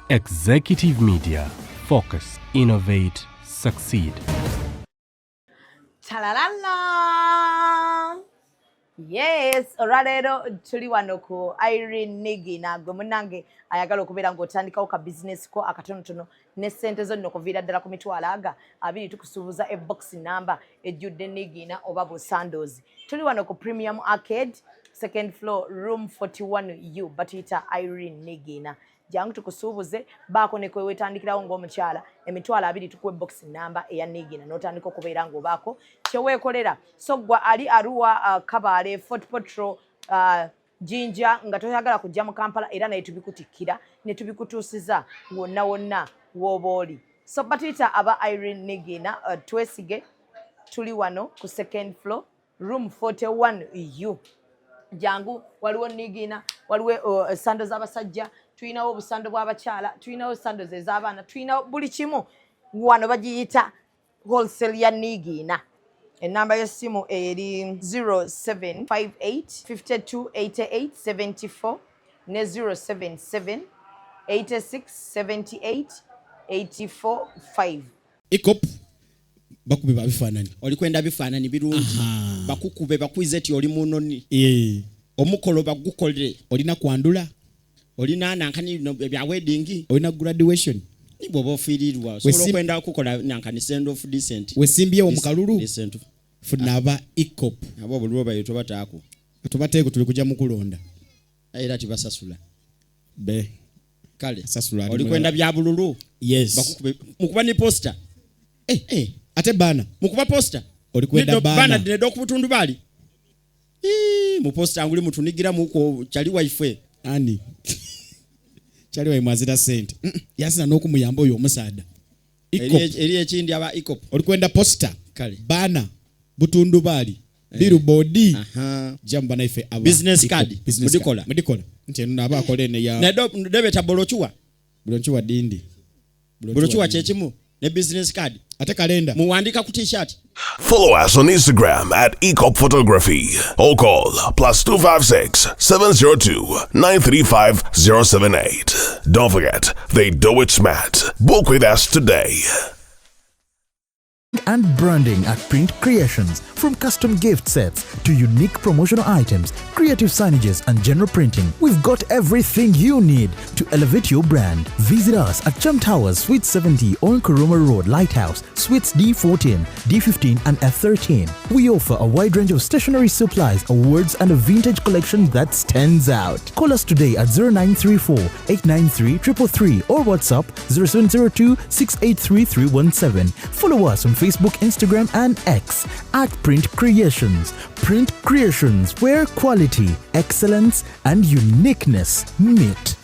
Executive Media. Focus, innovate, succeed. Talalala. Yes, olwaleero tuli wano ku Irene Nigina gwe munnange ayagala okubeera ng'otandikawo ka business ko akatonotono ne ssente zo nno okuviira ddala ku mitwalo aga 2 tukusuubuza ebox number ejjudde Nigina oba Busandozi. Tuli wano ku Premium Arcade, second floor, room 41U, batuyita Irene Nigina. Jangu tukusuubuze baako ne kwewetandikirawo ng'omukyala emitwalo 2 tukuwe box number eya Nigina n'otandika okubeera ng'obaako kyeweekolera. So gwa ali Arua Kabale Fort Potro Jinja nga toyagala kujja mu Kampala era naye tubikutikkira ne tubikutuusiza wonna wonna w'oba oli. So batuyita aba Irene Nigina twesige tuli wano ku second floor, room 41U. Jangu waliwo Nigina, waliwo sando z'abasajja, tuyinawo obusando bw'abakyala, tuyinawo sando ez'abaana, tuyinawo buli kimu. Wano bagiyita wholesale ya Nigina. Enamba y'essimu eri 0758 5288 74 ne 077 86 78 84 5. Ikop bakube babifaananyi olikwenda bifaananyi birungi bakukube bakwize ti oli munoni omukolo bagukolere olina kwandula olina nankani bya wedding olina graduation nibo bofirirwa so kwenda kukola nankani send of decent wesimbye omukalulu decent funaba ikop abo bulwo bayito bataako tubateeko tuli kujja mukulonda era tibasasula be kale sasula olikwenda bya bululu yes bakukube mukuba ni poster ate bana mukuba poster olikwenda bana dedo kubutundu bali mu poster anguli mutunigira muko chali wife ani chali wa mwazira sente yasina n'okumuyamba oyo omusaada eri ekindi aba ikop olikwenda poster kale bana butundu bali billboard jamba naife aba business card mudikola nti naba akolene ya nedo debeta bolochuwa dindi bolochuwa chechimu ne business card ate kalenda muwandika ku t-shirt. Follow us on Instagram at Ecop Photography or call +256 702 935 078. Don't forget, they do it smart. Book with us today. And branding at Print Creations. From custom gift sets to unique promotional items, creative signages and general printing, we've got everything you need to elevate your brand. Visit us at Chum Towers, Suite 70 on Kuruma Road, Lighthouse, Suites D14, D15 and F13. We offer a wide range of stationery supplies, awards and a vintage collection that stands out. Call us today at 0934 893 333 or WhatsApp 0702 683 317. Follow us on Facebook, Instagram and X at Print Creations. Print Creations, where quality, excellence and uniqueness meet.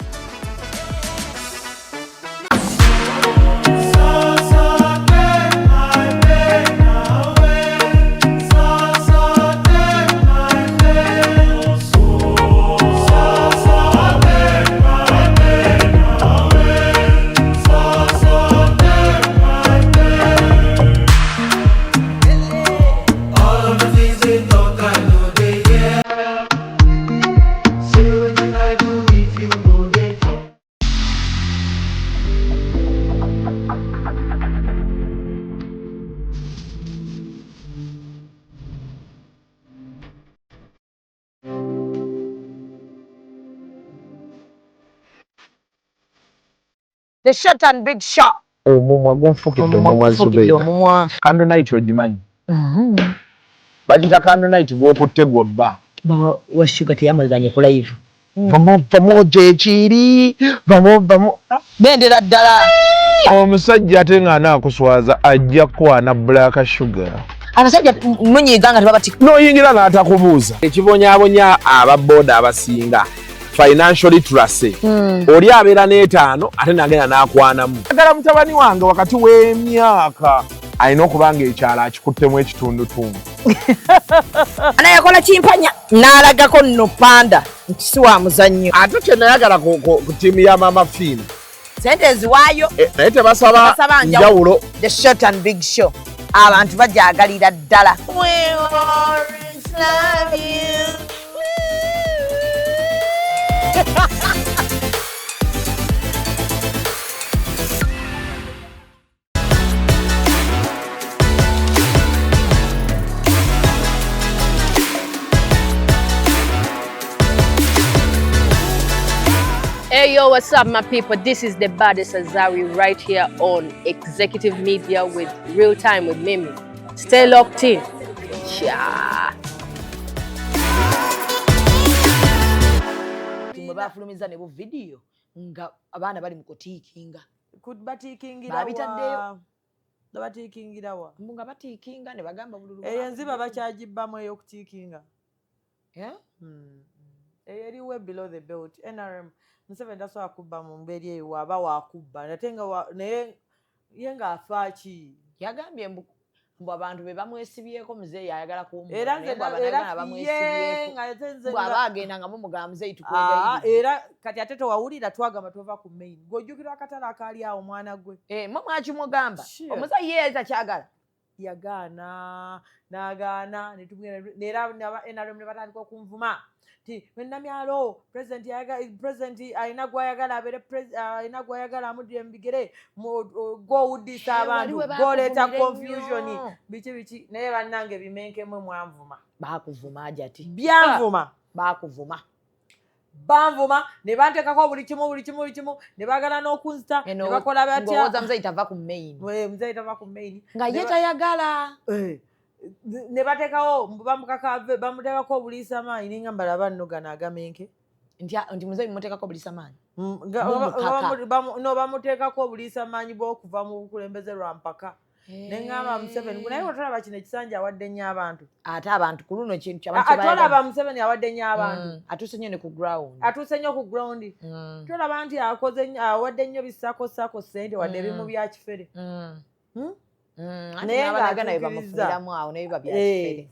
The short and big shot. Omumwa gonfukidde omumwa Zubeida. Candle night ogimanyi. Bagita candle night bw'okutte gw'obba. Washuga teyamazanye ku live. Vamo gyekiri. Vamo. Bendera ddala. Omusajja ate nga anaakuswaza ajja kwana black sugar. Abasajja munyiiga nga tebabati. N'oyingira n'atakubuuza. Ekibonyaabonya ababooda abasinga. Financial literacy. Oli abeera n'etaano ate nagenda n'akwanamu. Agala mutabani wange wakati w'emyaka alina okubanga ekyalo akikuttemu ekitundutundu. Anayakola kimpanya n'alagako nno panda nti si wa muzannyo. Ate kye nayagala ku ttiimu ya Mama Fina. Sente eziwaayo. Naye tebasaba njawulo. The short and big show. Abantu bajaagalira ddala. We always love you. Hey yo, what's up my people? This is the baddest Azari right here on Executive Media with Real Time with Mimi. Stay locked in. Yeah. Bafulumiza ne bu video nga abaana bali mu kutiikinga. Batiikingira babitaddeyo. Batiikingira wa? Mbunga batiikinga ne bagamba bululu. Enziba bakyagibbamu ey'okutiikinga. Yeah? Eriwe below the belt. NRM Museveni tasobola kubba mu mbeera eyo waaba waakubba ate nga naye ye ng'afaaki. Yagambye mbu abantu be bamwesibyeko muzeeyi ayagala kuwumula. Era nze bw'aba agenda nga mumugaa muzeeyi tukwegayirira. Era kati ate tewawulira twagamba tova ku main. Ng'ojjukira akatale akaali awo omwana gwe. Mwe mwakimugamba. Omuzeeyi ye takyagala. Yagaana n'agaana era NRM ne batandika okunvuma. Namyalo president alina gwayagala abere alina gwayagala amudde mbigere go udisa abantu go leta confusion bichi naye bannange bimenke mwe mwanvuma bakuvuma ajati byanvuma bakuvuma banvuma ne bantekako buli kimu ne bagala n'okunzita ne bakola batya ngoza mzee itava ku main mzee itava ku main nga yeta yagala ne batekawo bamukakave bamutekako obulisa maanyi ningamba laba nno gano agamenke nti muzeeyi mutekako obulisa maanyi no bamutekako obulisa maanyi bw'okuva mu bukulembeze lwa mpaka nengamba Museveni naye otolaba kino ekisanja awadde nnyo abantu ate abantu ku luno kintu atolaba Museveni awadde nnyo abantu atuuse nnyo ne ku ground atuuse nnyo ku ground tolaba nti awadde nnyo bisakosako ssente wadde ebimu bya kifere naye nga bamufuliramu awo naye babyakifere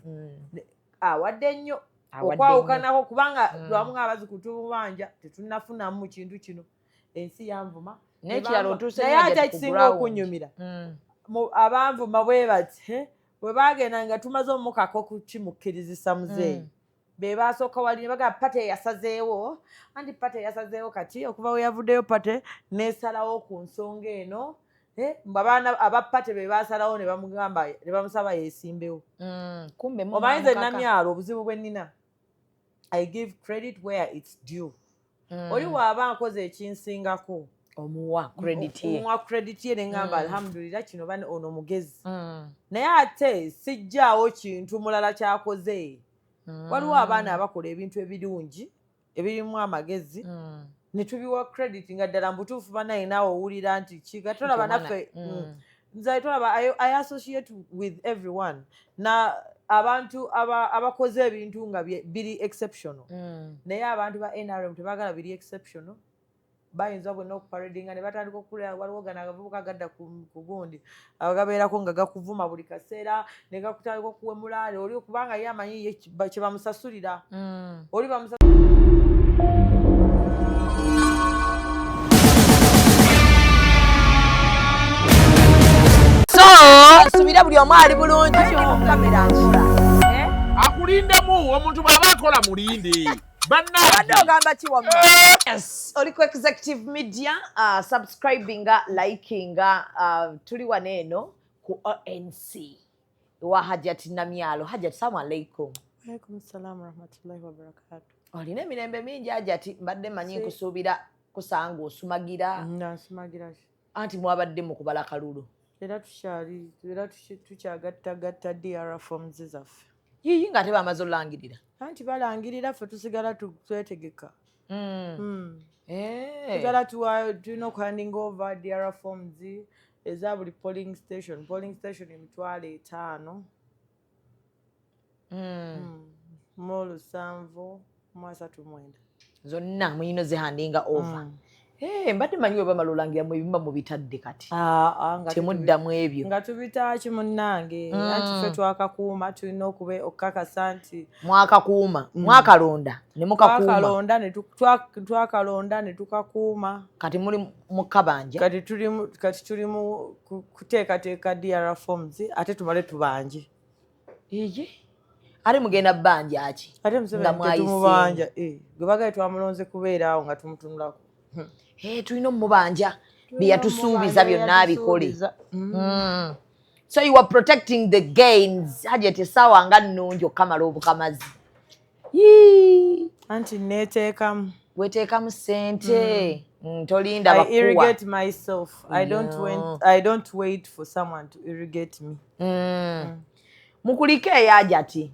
awadde nnyo okwawukanako kubanga lwamu abazikutubanja tetunnafunamu kintu kino ensi yanvuma nekirala otuuse naye ate ekisinga okunyumira abanvuma bwe bati bwe bagenda nga tumaze omukako kukimukkirizisa muzeeyi be basooka wali ne bagamba pate yasazeewo anti pate yasazeewo kati okuva we yavuddeyo pate n'esalawo ku nsonga eno abaana abapate be basalawo ne bamugamba ne bamusaba yeesimbewo omanyi nze Namyalo obuzibu bwe nnina I give credit where it's due oli waaba nkoze ekinsingako omuwa credit ye ne ngamba alhamdulillah kino bane ono mugezi naye ate sijjaawo kintu mulala kyakoze waliwo abaana abakola ebintu ebirungi ebirimu amagezi ne tubiwa credit nga ddala mbutuufu banaye naawe owulira nti kiga tolaba naffe nze tolaba I associate with everyone na abantu abakoze ebintu nga biri exceptional naye abantu ba NRM tebagala biri exceptional bayinza bwonna okuparadinga ne batandika okulera waliwo gano agavubuka gadda ku gundi agabeerako nga gakuvuma buli kaseera ne gakutandika okuwemula oli kubanga ye amanyi kye bamusasulira oli subira buli omu ali bulungi kamera akulindemu omuntu bw'aba akola mulinde badde ogamba kiwa yes oli ku Executive Media subscribinga likinga tuli waneeno ku ONC wa Hajjati Namyalo. Hajjati, salamu alaikum. Alaikum salam rahmatullahi wa barakatuh. Olina emirembe mingi Hajjati, mbadde manyi nkusuubira kusanga osumagira nsumagira anti mwabadde mu kubala kalulu era tukyagattagatta DR forms zaffe yiyi nga ate bamaze olangirira anti balangirira ffe tusigala twetegeka tusigala tulina okuhanding over DR forms eza buli polling station emitwalo 5 mu 7 mu 39 zonna muyino zihandinga over mbadde manyi we bamala olangiramu ebimba mu bitadde kati temuddamu ebyo nga tubitaaki munnange anti ffe twakakuuma tulina okukakasa nti mwakakuuma mwakalonda ne mukakuuma twakalonda ne tukakuuma kati muli mu kabanja kati tuli mu kuteekateeka DR forms ate tumale tubanje ate mugenda bbanja ki ate musebetumubanja gwe bagaye twamulonze kubeera awo nga tumutunulako tulina omubanja byeyatusuubiza byonna abikole so you are protecting the gains Hajjati essaawa nga nnungi okamala obukamazi anti neeteekamu weteekamu ssente tolinda I irrigate myself. I don't wait for someone to irrigate me. Mukulike eyaja ati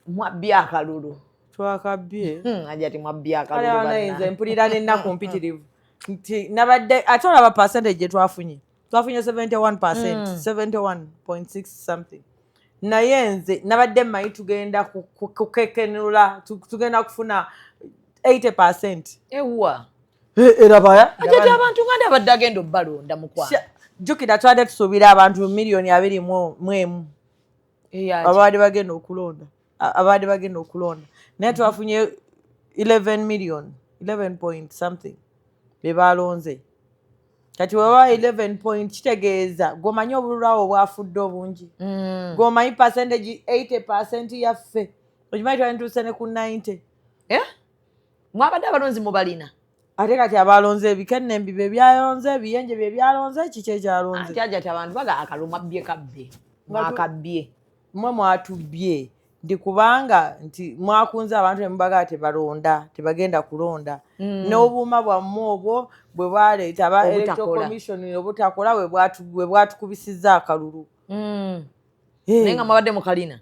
mwabbye akalulu twakabbye ajati mwabbye akalulu nze mpulira n'ennaku mpitirivu nti nabadde ate olaba percentage gye twafunye 71%, 71.6 something. Naye nze nabadde mmanyi tugenda kukekenula tugenda kufuna 80%. Ewa erabaya ajati abantu nganda badde agenda obbalonda mukwano jjukira twade tusuubira abantu miliyoni 21 abaali bagenda okulonda naye twafunye 11 million 11 point something be balonze kati weba 11 point kitegeeza gomanyi obululu awo bwafudde obungi gomanyi percentage 80% yaffe okimanyi twanituuse ne ku 90 mwabadde abalonzi mubalina ate kati abalonze ebikennembi bye byalonze ebiyenje bye byalonze kiki ekyalonze ati ajati abantu baga akalu mwabbye kabbe mwakabbye mmwe mwatubbye ndi kubanga nti mwakunze abantu emubaga tebalonda tebagenda kulonda n'obuuma bwammwe obwo bwe bwaleeta aba electoral commission obutakola bwe bwatukubisizza akalulu naye nga mwabadde mukalina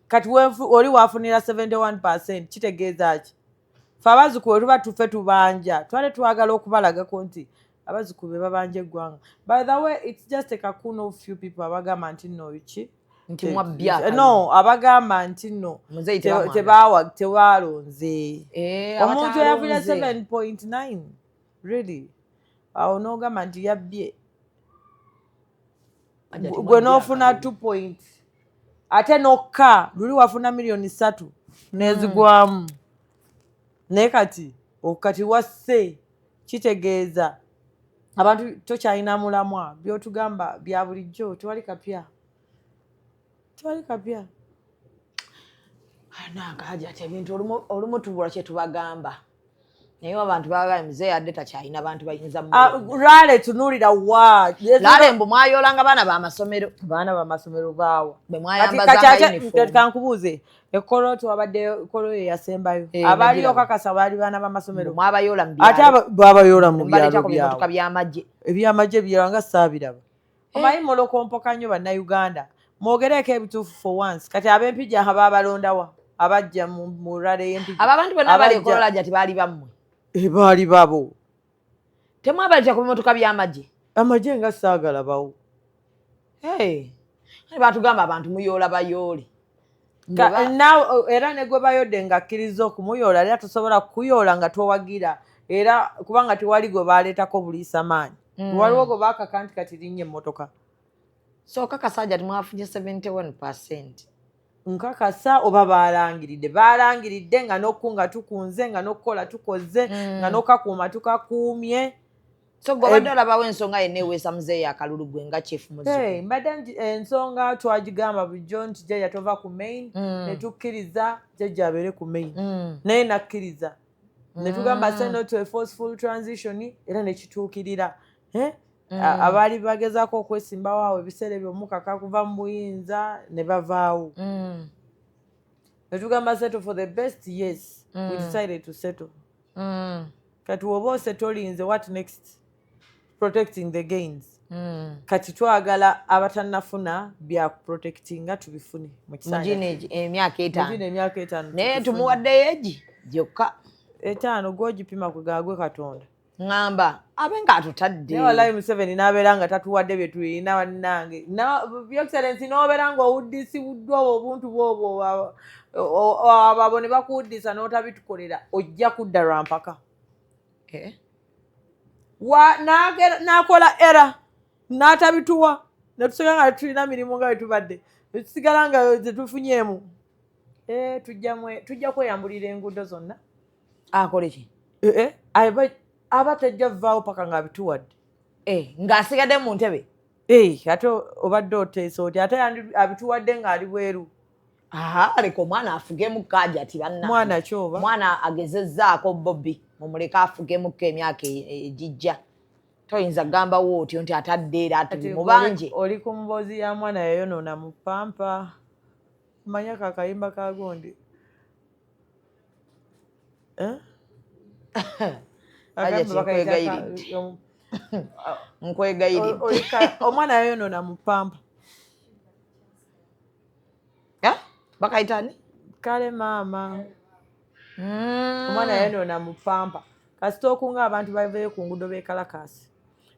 kati oli waafunira 71% kitegeeza ki fe abazzukulu tuba tuffe tubanja twale twagala okubalagako nti abazzukulu be babanja eggwanga. By the way, it's just a cocoon of few people abagamba nti nno ki nti mwabbya no abagamba nti nno tebaalonze omuntu eyafuna 7.9 really awo n'ogamba nti yabbye gwe n'ofuna 2 point ate nokka luli wafuna miliyoni 3 nezigwamu naye kati wasse kitegeeza abantu tokyalina mulamwa byotugamba bya bulijjo tewali kapya nagaja ati ebintu olumu tubula kye tubagamba naye abantu bagala muzeeyi adde takyalina bantu bayinza lale tunuulira wa lale mbu mwayolanga baana bamasomero baawa bwe mwayambazanga uniform kankubuuze ekkoloti wabadde kolo ye yasembayo abaali okakasa baali baana bamasomero mwabayoola mu byalo ate babayoola mu byalo byabwe byamagye ebyamagye byalo nga saabiraba omanyi molokompoka nnyo bannayuganda mwogereeko ebituufu for once kati ab'empija baabalondawa abajja mu rale y'empija abo abantu bonna bali ekolola jati baali bammwe baali babo temwabalita ku bimotoka by'amagye amagye nga saagalabawo batugamba abantu muyoola bayoole era ne gwe bayodde nga akkiriza okumuyoola era tosobola kukuyoola nga towagira era kubanga tewali gwe baaleetako buliisamaanyi waliwo gwe baakaka nti kati linnya emmotoka so kakasajja timwafunye 71%. Nkakasa oba balangiridde nga n'okkunga tukunze nga n'okkola tukoze nga n'okakuuma tukakuumye so gwe obadde olabawo ensonga yenna eweesa muzeeyi akalulu gwe nga chief muzzukulu mbadde ensonga twagigamba bulijjo nti jjajja tova ku main ne tukkiriza jjajja abeere ku main naye nakkiriza ne tugamba say no to a forceful transition era ne kituukirira abaali bagezaako okwesimbawo awo ebiseera ebyo omukaka kuva mu buyinza ne bavaawo ne tugamba settle for the best. Yes, we decided to settle. Kati woba osetolinze what next? Protecting the gains. Kati twagala abatannafuna bya protectinga tubifune mu kisaanye emyaka 5 naye tumuwaddeyo egi gyokka 5 gw'ogipima kugagwe Katonda ngamba abenga atutadde wallahi Museveni n'abeera nga tatuwadde bye tulina bannange Your Excellency n'obeera nga owuddisibuddwa obuntu bwobwo abo ne bakuwuddisa n'otabitukolera ojja kudda lwampaka n'akola era n'atabituwa ne tusigala nga tulina mirimu nga bwe tubadde ne tusigala nga tetufunyeemu tujja kweyambulira enguudo zonna akole ki aba tajja vaawo paka ng'abituwadde ng'asigadde mu ntebe ate obadde oteesa oti ate abituwadde ng'ali bweru leka omwana afugemu kaaja ati mwana kyoba mwana agezezzaako Bobby mumuleke afugemu emyaka egijja toyinza kugambawo otyo nti atadde era ati mubanje oli ku mboozi ya mwana yayonoona mu pampa manya kakayimba kagondi Nkwegayiridde. Omwana yayonoona mu pampa. Bakayita ani? Kale maama. Omwana yayonoona mu pampa. Kasita okunga abantu baveeyo ku nguudo b'ekalakasi.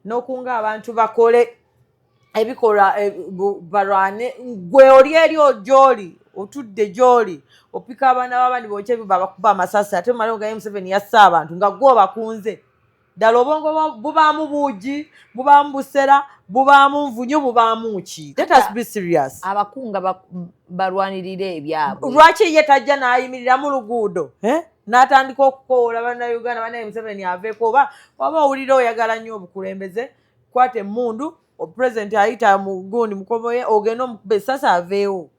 N'okunga abantu bakole ebikolwa balwane. Gwe oli eri gy'oli, otudde gy'oli, opika abaana b'abandi bookye bakuba amasasi ate omala ogaye Museveni yassa abantu nga gwe obakunze. Ddala obwongo bubaamu buugi, bubaamu busera, bubaamu nvunyu, bubaamu ki. Let us be serious. Abakunga balwanirira ebyabwe. Lwaki ye tajja n'ayimirira mu luguudo n'atandika okukoola bannayuganda bannaye Museveni aveeko oba waba owulira oyagala nnyo obukulembeze kwata emmundu pulezidenti ayita mu gundi mukoboye ogenda omukuba essasi aveewo.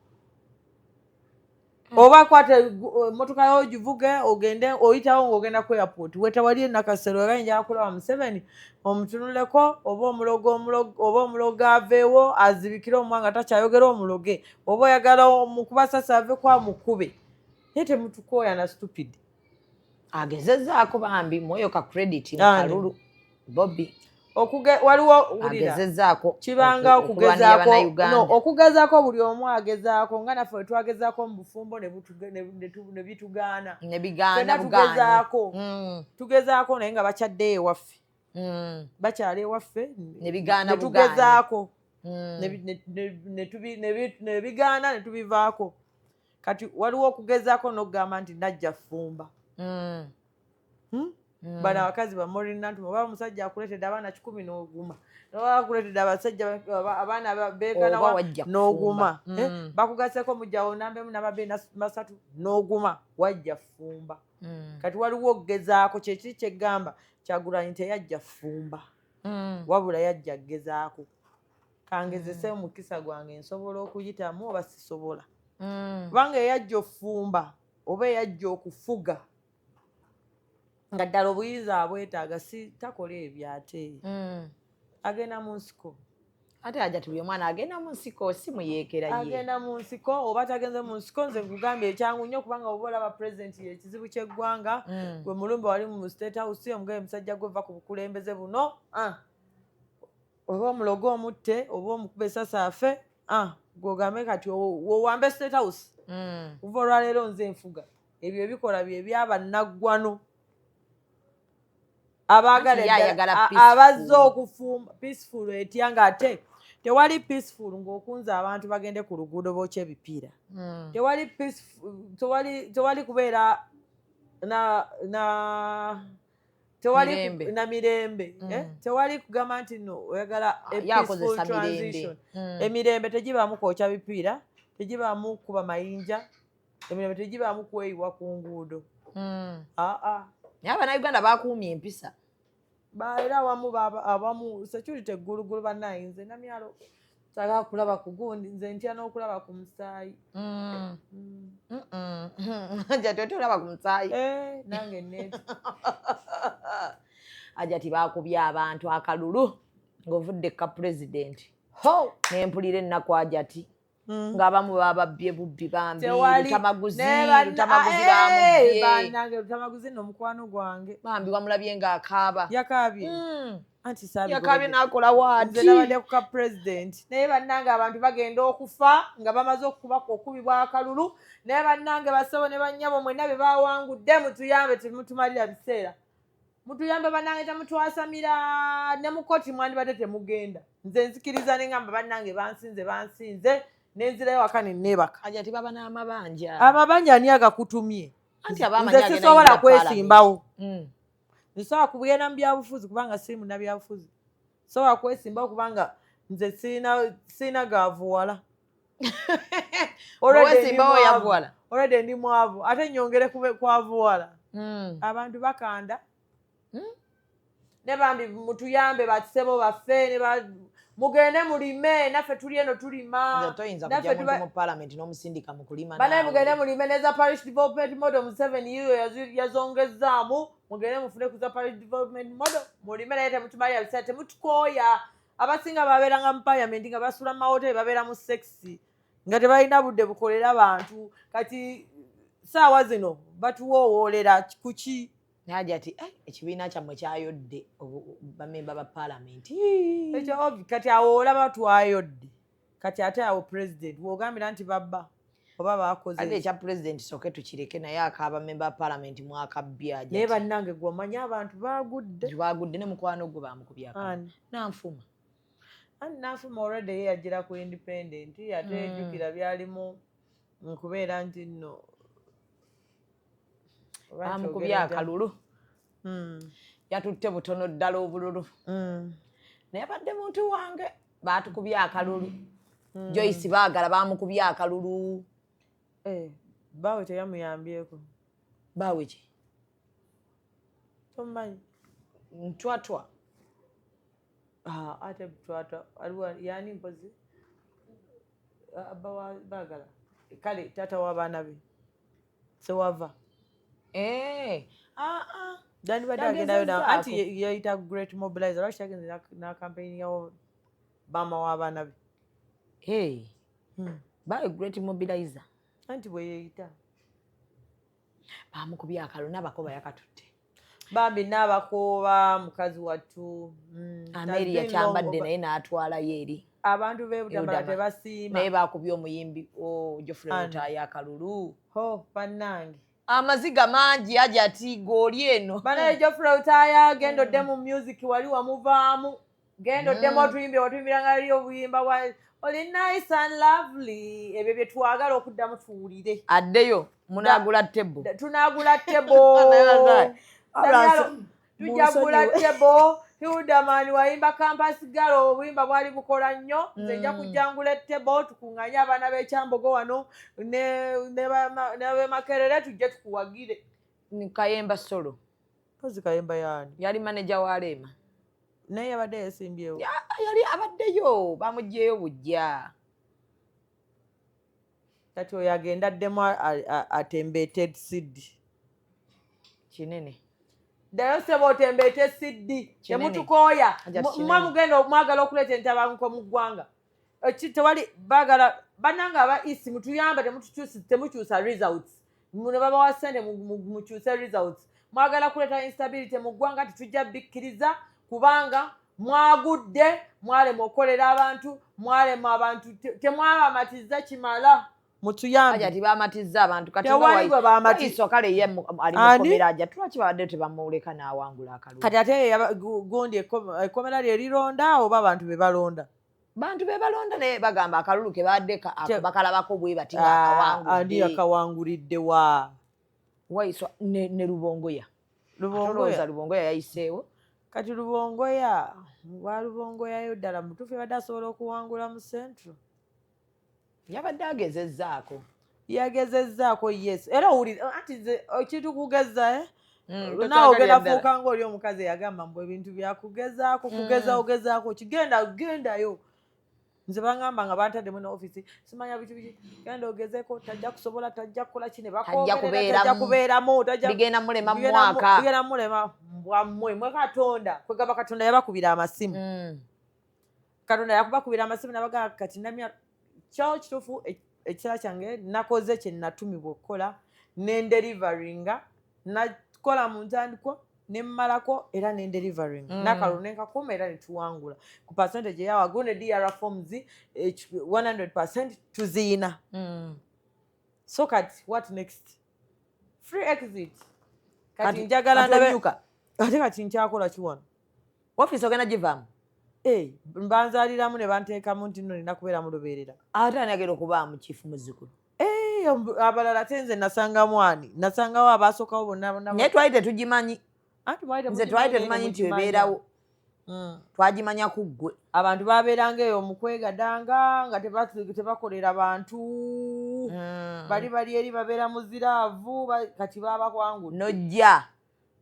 Oba kwata emmotoka yo givuge ogende oyitawo ng'ogenda ku airport wetawali enakasero oyagala kulaba Museveni omutunuleko oba omulogo aveewo azibikire omwana nga takyayogera omuloge oba oyagala omukuba sasi aveeko amukube. Naye temutukooya na stupid. Agezezzaako bambi mwoyo ka credit mu kalulu Bobby. Waliwo agezezzaako kibanga okugezaako buli omu agezaako nga naffe twagezaako mu bufumbo ne bitugaana tugezaako naye nga bakyaddeyo ewaffe bakyali ewaffe ne tugezaako ne bigaana ne tubivaako. Kati waliwo okugezaako n'okugamba nti najja ffumba. Bano abakazi ba Morinantu oba omusajja akuleetedde abaana 10 n'oguma oba akuleetedde abasajja abaana beekanawa n'oguma bakugaseko mujjawo nambemu n'ababiri n'oguma wajja ffumba. Kati waliwo okugezaako kyekiri kyeggamba Kyagulanyi teyajja ffumba wabula yajja gezaako. Kangezese omukisa gwange nsobola okuyitamu oba sisobola. Kubanga eyajja ofumba oba eyajja okufuga nga ddala obuyinza abwetaaga si takola ebyo ate agenda mu nsiko. Ate ajja tuli omwana agenda mu nsiko si muyeekera ye. Agenda mu nsiko oba tagenze mu nsiko nze nkugambye ekyangu nnyo kubanga oba olaba pulezidenti ekizibu ky'eggwanga gwe mulumba wali mu State House omugabe musajja gweva ku bukulembeze buno oba omulogo omutte oba omukube essasi afe gw'ogambe kati owambe State House. Kuva olwaleero nze nfuga ebyo ebikola bye byabannaggwano abazze okufumba peaceful etya nga ate tewali peaceful ng'okunze abantu bagende ku luguudo bookya ebipiira. Tewali kubeera na mirembe. Tewali kugamba nti no oyagala peaceful transition. Emirembe tegibaamu kwokya bipiira, tegibaamu kuba mayinja, emirembe tegibaamu kweyiwa ku nguudo. Naye Abannayuganda bakuumye empisa. Era abamu security eggulugulu bannayinze namyalo sagala kulaba ku gundi nze ntya n'okulaba ku musaayi. Ajja tolaba ku musaayi. Nange neeti. Ajja tibakubye abantu akalulu ng'ovudde ka pulezidenti. N'empulira ennaku ajati. Ng'abamu bababbye bubbi bambi lutamaguzi bamubye. Bannange lutamaguzi n'omukwano gwange. Bambi wamulabye ng'akaaba. Yakaabye. Anti saabi yakaabye n'akola waati. Nze nabadde ku ka pulezidenti. Naye bannange abantu bagenda okufa nga bamaze okubibwa akalulu. Naye bannange basabo ne bannyabo mwenna be bawangudde mutuyambe temutumalira biseera. Mutuyambe bannange temutwasamira ne mu kkooti mwandibadde temugenda. Nze nzikiriza ne ngamba bannange bansinze nenzirayo waka ne neebaka. Ajja tibaba n'amabanja. Amabanja ani agakutumye? Anti abamanyi agenda sisobola kwesimbawo. Nsobola kugenda mu byabufuzi kubanga siri munnabyabufuzi. Sobola kwesimbawo kubanga nze sirina gaavuwala. Wesimbawo yavuwala. Already ndi mwavu ate nyongere kwavuwala. Abantu bakanda. Ne bambi mutuyambe batisebo baffe mugende mulime naffe tuli eno tulima. Toyinza kujja muntu mu parliament n'omusindika mu kulima. Banaye mugende mulime neza parish development model Museveni yazongezaamu mugende mufune kuza parish development model mulime naye temutumalira biseera temutukooya. Abasinga babeeranga mu parliament nga basula mu mahoteri babeera mu sexy nga tebalina budde bukolera abantu. Kati saawa zino batuwoowoolera kuki naye ati ekibiina kyammwe kyayodde bamemba ba paalamenti ekyo kati awo olaba twayodde kati ate awo president wogambira nti babba oba bakoze ate ekya president soke tukireke naye akabamemba ba paalamenti mwakabbya naye bannange gwe omanyi abantu bagudde ne mukwano gwe bamukubya nanfuma nanfuma already ye yagira ku independent ate ejjukira byalimu nkubeera nti nno bamukubya akalulu yatutte butono ddala obululu naye badde muntu wange batukubya akalulu Joyce baagala bamukubya akalulu bawe teyamuyambyeko bawe ki tomanyi ntwatwa ate twatwa aliwa yani mpozi abawa baagala kale tata w'abaana be sewava dani badagenda yona anti yayita great mobilizer lwaki yagenze na campaign yawo bama w'abaana be bawe great mobilizer anti bwe yeyita bamukubya akalulu n'abakoba yakatutte bambi n'abakooba mukazi wattu Ameri yakyambadde naye n'atwalayo eri abantu b'ebutambala tebasiima naye bakubya omuyimbi Geoffrey Rutaaya akalulu bannange amaziga mangi aja ati goli eno bana Geoffrey Rutaaya genda odde mu music wali wamuvaamu genda oddemu otuyimbiranga liri obuyimba oli nice and lovely ebyo bye twagala okuddamu tuwulire addeyo munagula tebo tunagula tebo tujagula tebo Hildaman wayimba campus galo obuyimba bwali bukola nnyo nze nja kujangula tebo tukunganya abaana b'ekyambogo wano ne Makerere tujje tukuwagire Kayemba solo pozi Kayemba yani yali manager wa Lema naye abadde yasimbyewo yali abaddeyo bamugyeyo bujja kati oyo agenda addemu atembeeted seed kinene ddayo sebo otembeete siddi temutukooya mwagala okuleeta entabanguko mu ggwanga tewali baagala bannanga aba east mutuyamba temukyusa results ne babawa ssente mukyuse results mwagala kuleeta instability mu ggwanga titujja bikkiriza kubanga mwagudde mwalema okukolera abantu mwalema abantu temwabamatiza kimala mutuyambe ati bamatiza abantu kati bamatizo kale ye ali mukomera aja twaki babadde tebamuleka n'awangula akalulu kati ate gundi ekkomera lye lironda oba abantu be balonda bantu be balonda naye bagamba akalulu ke baddeka bakalabako bwe bati akawangulidde akawangulidde wa waiswa ne Lubongoya Lubongoya yayiseewo kati Lubongoya wa Lubongoya yo ddala mutuufu badde asobola okuwangula mu central yabadde yagezezzaako yes era owulira anti nze ekitukugeza naawe ogenda fuuka ngaoli omukazi eyagamba mbu ebintu byakugezaako kugezaogezaako gendayo nze bangamba nga bantaddemu ne ofisi simanya biki genda ogezeeko tajja kusobola tajja kukola kine bakotajja kubeeramu bigenda mulema mwaka bigenda mulema bwammwe mwe Katonda kwegamba Katonda yabakubira amasimu Katonda yakubakubira amasimu nabagamba kati namya kyo kituufu ekirala kyange nakoze kye natumibwa okukola nenderivaringa nakola mu ntandiko nemmalako era nenderivaringa n'akalulu nenkakuuma era netuwangula ku percentage eyawaggulu ne DR forms 100% tuziina so kati what next free exit kati njagala ndabe ate kati nkyakola kiwano office ogenda givaamu mbanzaliramu ne banteekamu nti nno nina kubeera mu lubeerera ate anagera okubaamu kifu muzzukulu abalala te nze nasangamu ani nasangawo abasookawo bonna naye twali tetugimanyi nze twali tetumanyi nti ebeerawo twagimanya ku ggwe abantu babeeranga eyo mu kwegadanga nga tebakolera bantu bali eri babeera muziraavu kati babawangudde nojja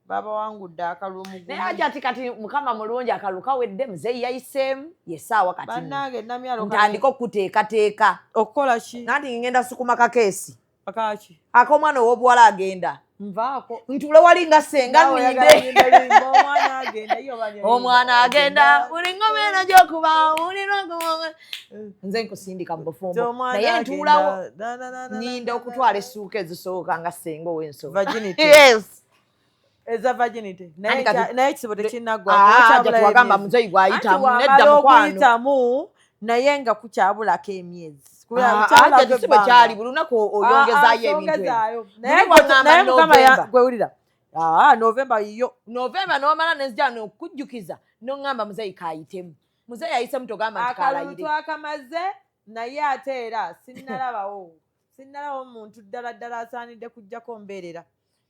babawangudde akalulu mu naye ati ati kati mukama mulungi akalulu kawedde muzeeyi yayiseemu yesaawa kati bannange namyalo ntandika okuteekateeka okukola ki nanti ngenda sukuma kakeesi akaki ak'omwana ow'obuwala agenda nvaako ntule wali nga senga nninde omwana agenda buli ngoma eno gy'okuba nze nkusindika mu bufumbo naye ntuulawo nninda okutwala essuuka ezisooka nga senga ow'ensonga virginity yes eza virginity naye ekizibu tekinnagwa wagamba muzeeyi gwayitamu nedda mukwano naye nga kukyabulako emyezi si bwe kyali buli lunaku oyongezaayo ebintu naye mukama gwewulira novemba yiyo novemba n'omala nenzija n'okujjukiza n'oŋŋamba muzeeyi kaayitemu muzeeyi ayisemu togamba nti kalayire akalulu twakamaze naye ate era sinnalabawo muntu ddala ddala asaanidde kujjako mbeerera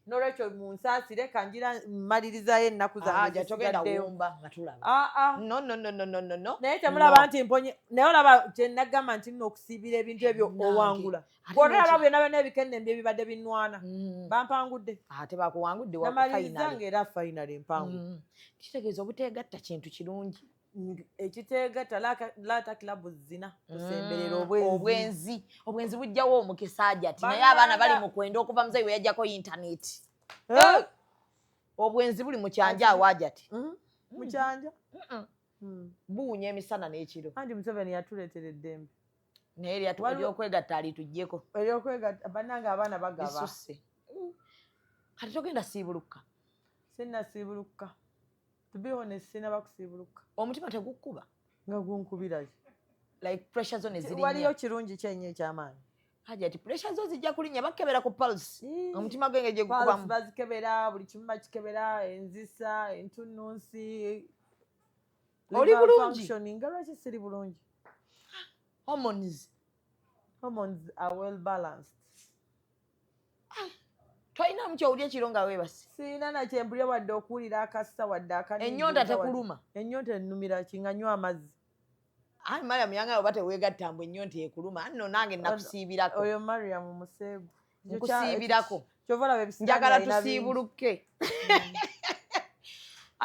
n'olwekyo munsaasire kanjira mmalirizayo ennaku zangenaye temulaba nti mponye naye olaba kyenagamba nti nina okusiibira ebintu ebyo owangula olaba byonna byonna ebikennembye ebibadde binnwana bampangudde namaliriza ngaera fainale empangu kitegeeza obuteegatta kintu kirungi ekiteegatta laata kilabu zina kusemberera obwenzi bujjawo omukisa ajati naye abaana bali mu kwenda okuva muzeeyi we yajjako intaneti obwenzi buli mu kyanja awo ajati mukyanja buwunya emisana n'ekiro anti Museveni yatuleetera eddembe naye eryokwegatta alituggyeko eryokwegatta bannange abaana bagaba isusse kati togenda siibulukka sinnasiibulukka to be honest sinaba kusiibulukka omutima tegukkuba nga gunkubirayo like pressure zo nezirinya waliyo kirungi kyenyo ekyamaanyi hajati pressure zo zijja kulinnya bakebera ku pulse omutima gwenge gye gukubamu bazikebera buli kimu bakikebera enzisa entunnunsi oli bulungi nga lwaki siri bulungi hormones are well balanced tolina mukyowulya ekiro nga weebasi siina nakyempulya wadde okuwulira akassa wadde ennyonta tekuluma ennyonta ennumira kinganywa amazzi Mariam yange oba teweegatta mbu ennyonta ekuluma nno nange nakusiibirako oyo Mariam museegu nkusiibirako njagala tusiibulukke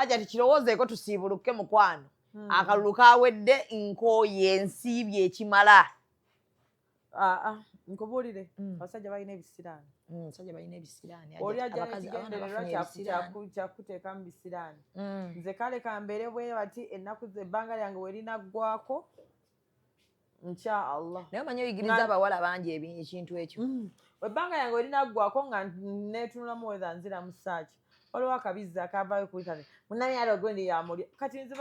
aja tikirowoozeeko tusiibulukke mukwano akalulu kawedde nkooye ensiibye ekimala nkubuulire abasajja balina ebisiraani omusajja balina ebisiraani oli ajjana ekigendererwa kyakuteeka mu bisiraani nze kale kambeere bwe bati ennaku ebbanga lyange werinaggwako insha allah naye omanyi oyigiriza abawala bangi ekintu ekyo ebbanga lyange werinaggwako nga neetunulamu weza nzira mu saaki waliwo akabizi akavaayo ku internet munani ali ogwendi yamulya kati nze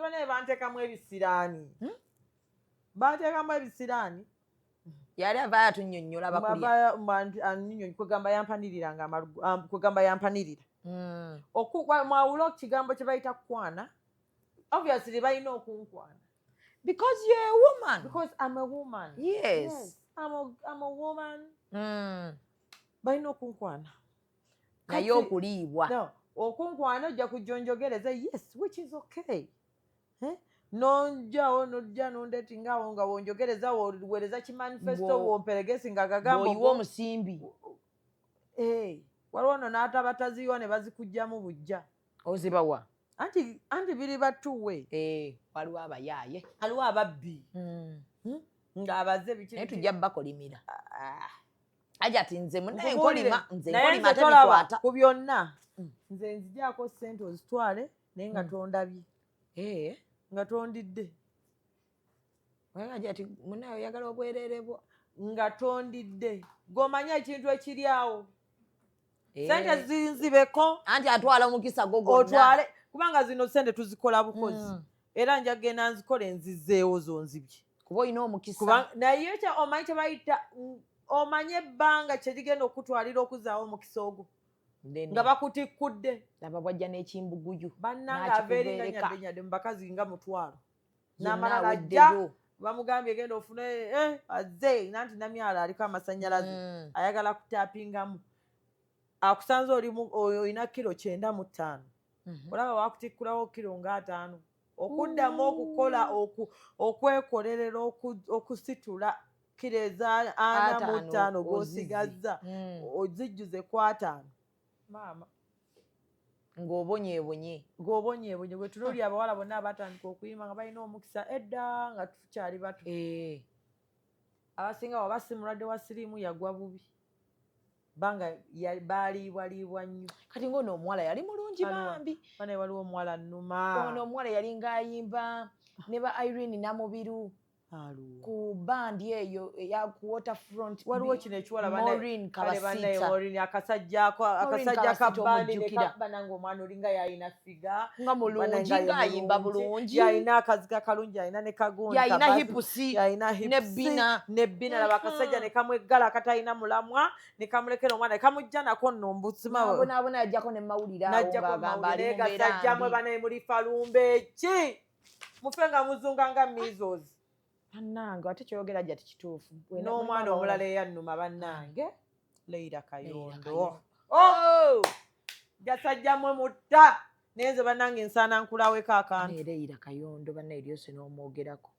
banaye banteekamu ebisiraani bateekamu ebisiraani yali avaayo atunnyonnyola bakulya kwegamba yampanirira mwawula ekigambo kye bayita kwana obviously balina okunkwana because you're a woman because I'm a woman yes I'm a woman balina okunkwana naye okuliibwa okunkwana ojja kujonjogereza yes which is okay nonjawo nojja nondetingaawo nga wonjogereza wowereza kimanifesto womperegesi nga gagambo oyiwa omusimbi waliwo no n'atabataziwa ne bazikugjamu bujja ozibawa anti biri batuwe waliwo abayaaye waliwo ababbi ng'abaze biki naye tujja bakolimira aja ati nze munenkolima nze naye nze tolaba ku byonna nze nzijaako ssente ozitwale naye nga tondabye nga tondidde ati munaye oyagala obwererebwa nga tondidde gomanya ekintu ekiri awo sente zinzibeko anti atwala omukisa otwale kubanga zino sente tuzikola bukozi era njagenda nzikola enzizeewo zonzibye kuba olina omukisa naye omanyi kyebayita omanye ebbanga kyerigenda okutwalira okuzaawo omukisa ogwo nga bakutikkudde laba bwajja n'ekimbuguyu bannanga aveeringanyaddeyadde mu bakazi nga mutwalo n'amalala ajja bamugambye genda ofune azze nanti namyala aliko amasannyalaze ayagala kutapingamu akusanze olina kilo 95 olaba wakutikkulawo kilo nga 5 okuddamu okukola okwekolerera okusitula kilo eza 45 g'osigazza ozijjuze ku 5 maama ng'obonyeebonye bwe tunuulya abawala bonna abatandika okuyima nga balina omukisa edda nga tukyali bato abasinga baba simulwadde wa siriimu yagwa bubi banga baaliibwaliibwa nnyo kati ng'ono omuwala yali mulungi bambi banaye waliwo omuwala nnuma ono omuwala yali ng'ayimba ne ba Irene Namubiru ku bandi eyo ya ku waterfront waliwo kino ekiwala Maureen Kabasita Maureen akasajja ka bandi ne bananga omwana olinga yayina figa nga mulungi nga ayimba bulungi yayina akaziga kalungi yayina ne kagundi yayina hipusi nebbina laba akasajja ne kamweggala akatalina mulamwa ne kamulekera omwana ne kamujja nako nno mbusima bonaabona yajjako ne mawulire awo ng'agamba ali mu gasajja mwe banaye muli falumbe ki mufe nga muzunga nga measles bannange ate kyoyogera jja tikituufu n'omwana omulala eyannuma bannange Leira Kayondo gasajja mwe mutta nenze bannange nsaana nkulaweko akantu Leira Kayondo bannaye lyose n'omwogerako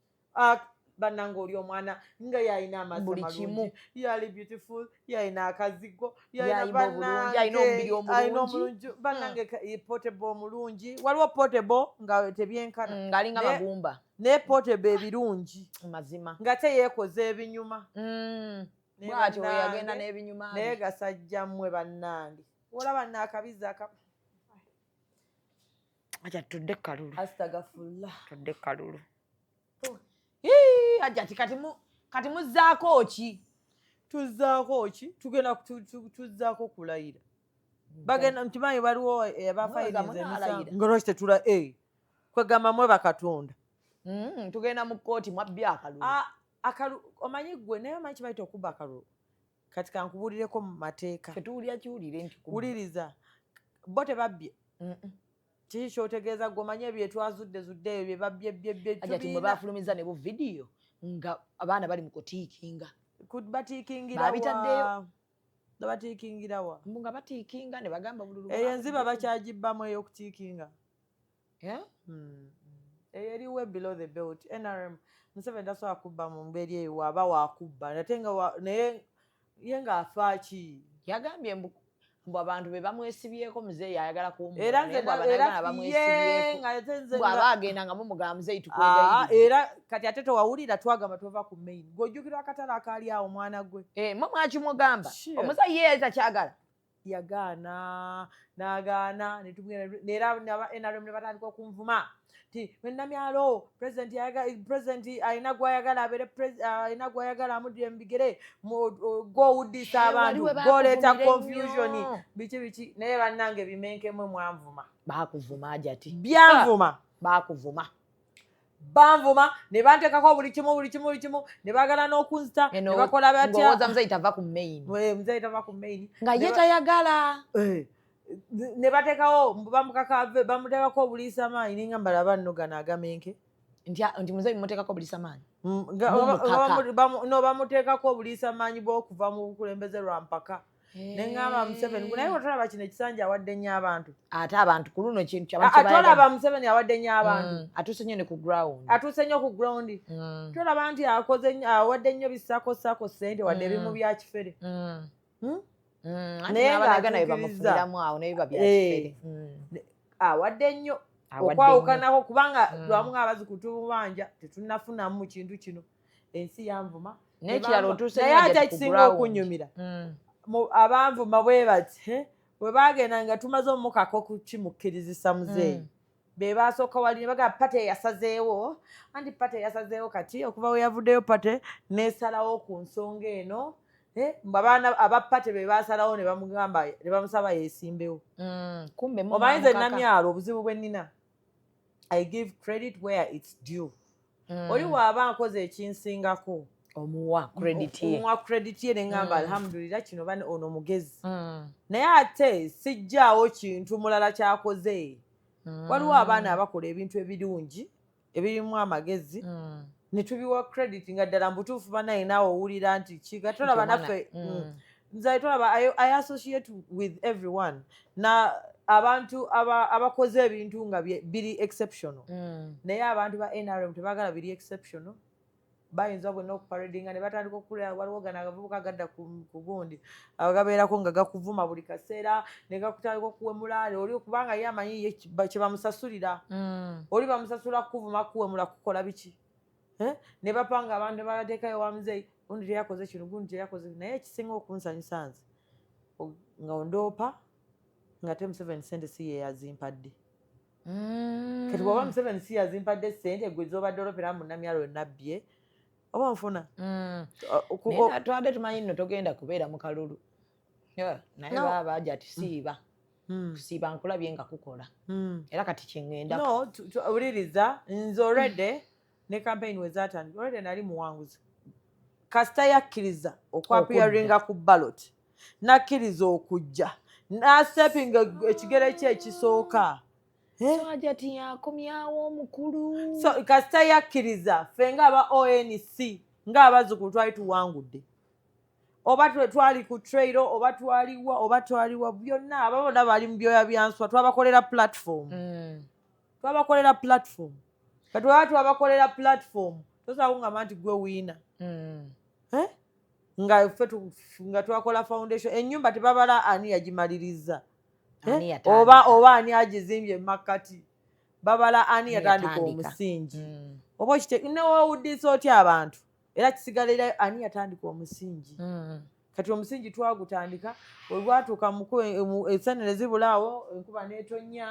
bannange oli omwana nga yayina amazzi malungi yali beautiful yayina akazigo yayina omulungi bannange portable omulungi waliwo portable nga tebyenkana ng'alinga magumba ne portable ebirungi mazima nga teyeekoze ebinyuma bwatyo yagenda n'ebinyuma naye gasajja mmwe bannange olaba naakabizi aja tudde kalulu astagafullah tudde kalulu ajati kati muzzaako ki tuzzaako ki tugenda tuzzaako kulayira bagenda ntimanyi baliwo abafayiriza lwaki tetula kwegamba mwe bakatonda tugenda mu kkooti mwabbi akalulu omanyi gwe naye omanyi kibayita okubba akalulu kati kankubuulireko mu mateeka tetuwulira kiwulire nti wuliriza bo tebabbye kiki kyotegeeza gwe omanye ebyo etwazudde eyo bye babbye ajati mwe bafulumiza ne bu vidiyo nga abaana bali mu kutiikinga batiikingirawa nga batiikinga ne bagamba bululu eyo enziba bakyagibbamu ey'okutiikinga eyo eriwe below the belt NRM Museveni tasobola kubba mu mbeeri eyo waaba wakubba ate naye ye ng'afa ki yagambye mbu abantu be bamwesibyeko muzeeyi ayagala kuwumulaaba agenda nga mumugaa muzeeyi tukwegayirira era kati ate tewawulira twagamba tova ku main ng'ojjukira akatale akaali awo omwana gwe mwe mwakimugamba omuzeeyi ye yali takyagala yagaana n'agaana era NRM ne batandika okunvuma ti wennamyalo pulezidenti alina gwayagala abeere alina gwayagala amuddire mu bigere gw'owuddisa abantu gw'oleeta confusion biki naye bannange bimenkemwe mwavuma baakuvuma ajati byanvuma baakuvuma banvuma ne banteekako buli kimu ne baagala n'okunzita ne bakola batya ng'owooza muzeeyi tava ku main muzeeyi tava ku main nga ye tayagala ne bateekawo bamukakave bamuteekako obuliisamaanyi ningamba laba nno gano agamenke nti muzeeyi mumuteekako obuliisamaanyi no bamuteekako obuliisamaanyi bw'okuva mu bukulembeze lwa mpaka neŋŋamba Museveni naye otolaba kino ekisanja awadde nnyo abantu ate abantu ku luno kintu atolaba Museveni awadde nnyo abantu atuuse nnyo ne ku ground atuuse nnyo ku ground tolaba nti awadde nnyo bisakosaako ssente wadde ebimu bya kifere naye ng'aganaye bamufuliramu awo naye biba byakifere awadde nnyo okwawukanako kubanga lwamu abazikutubanja tetunnafunamu kintu kino ensi yanvuma n'ekirala otuuse naye ate ekisinga okunyumira abanvuma bwe bati bwe bagenda nga tumaze omukako kukimukkirizisa muzeeyi be basooka wali ne bagamba pate yasazeewo anti pate yasazeewo kati okuva we yavuddeyo pate n'esalawo ku nsonga eno abaana aba pate be basalawo ne bamugamba ne bamusaba yeesimbewo omanyi nze namyalo obuzibu bwe nnina I give credit where it's due oli waaba nkoze ekinsingako omuwa credit ye neŋŋamba alhamdulillah kino bane ono mugezi naye ate sijjaawo kintu mulala kyakoze waliwo abaana abakola ebintu ebirungi ebirimu amagezi ne tubiwa credit nga ddala mbutuufu banaye naawe owulira nti kiga tolaba naffe nze tolaba I associate with everyone na abantu abakoze ebintu nga biri exceptional naye abantu ba NRM tebagala biri exceptional bayinza bwonna okuparadinga ne batandika okulera waliwo gano agavubuka gadda ku gundi agabeerako nga gakuvuma buli kaseera ne gakutandika okuwemula oli kubanga ye amanyi kye bamusasulira oli bamusasula kukuvuma kuwemula kukola biki ne bapanga abantu ne babateekayo wa muzeeyi gundi teyakoze kino gundi teyakoze naye ekisinga okunsanyusa nze nga ondoopa nga te Museveni sente si ye yazimpadde kati bw'oba Museveni si yazimpadde sente gwe z'obadde olopera mu namyalo nabbye oba nfuna twade tumanyi nno togenda kubeera mu kalulu naye baba aja tisiiba kusiiba nkulabye nga kukola era kati kyengenda owuliriza nze already ne campaign wezatandika already nali muwanguzi kasita yakkiriza okwapiyaringa ku ballot nakkiriza okujja nasepinga ekigere kye ekisooka Ajati yakomyawo omukulu kasita yakkiriza ffe ng'aba ONC ng'abazzukulu twali tuwangudde oba twali ku trail oba twaliwa byonna aba bonna bali mu byoya byanswa twabakolera platform kati oba twabakolera platform tosobola kungamba nti gwe wiina nga ffe nga twakola foundation ennyumba tebabala ani yagimaliriza oba ani agizimbye emakkati babala ani yatandika omusingi oba newawuddisa otya abantu era kisigalira ani yatandika omusingi kati omusingi twagutandika olwatuuka ensenene zibulaawo enkuba n'etonnya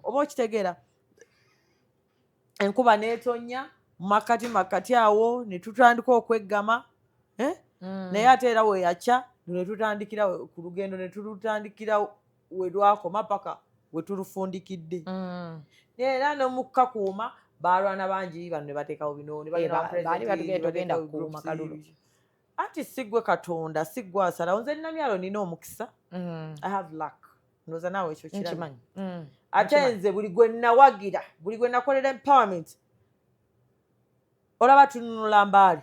oba okitegeera enkuba n'etonnya makkati awo ne tutandika okweggama naye ate era weyakya ne tutandikira ku lugendo ne tulutandikira we lwakoma paka we tulufundikidde era n'omukakuuma balwana bangi bano ne bateekawo bino togenda kukuuma kalulu anti siggwe katonda siggwe asalawo nze namyalo nina omukisa I have luck ndowooza naawe ekyo kiramanyi ate nze buli gwe nawagira buli gwe nakolera empowerment olaba tununula mbaali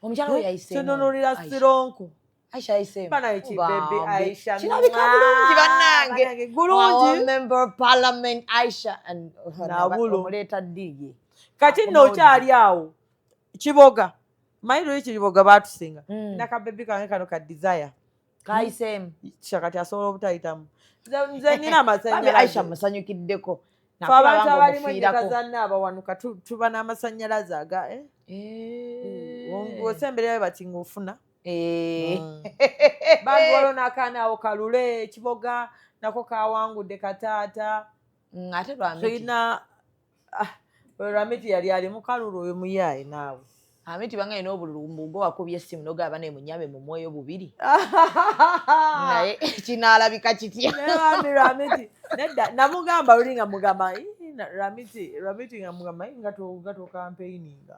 omukyala we yayiseemu tununulira sironko Aisha yayiseemu bana ekibebe Aisha kirabika bulungi bannange bulungi member of parliament Aisha nabulo omuleeta ddiye kati nno okyali awo kiboga manyi luli kiboga baatusinga nakabebi kange kano ka desire kayiseemu kati asobola obutayitamu nze nina amasanyalaze Aisha musanyukiddeko fe abantu abalimu ennyika zanne abawanuka tuba n'amasanyalaze aga osembererayo bati ng'ofuna bantu waliwo n'akaana awo kalule kiboga nako kawangudde kataata ate tulina lwamiti yali ali mukalulu oyo muyaaye naawe amiti banga ina obulumbu gwe wakubye essimu n'ogamba naye munyame mu mwoyo bubiri naye kinaalabika kitya Ramiti nedda namugamba luli nga mugamba Ramiti nga mugamba nga tokampeininga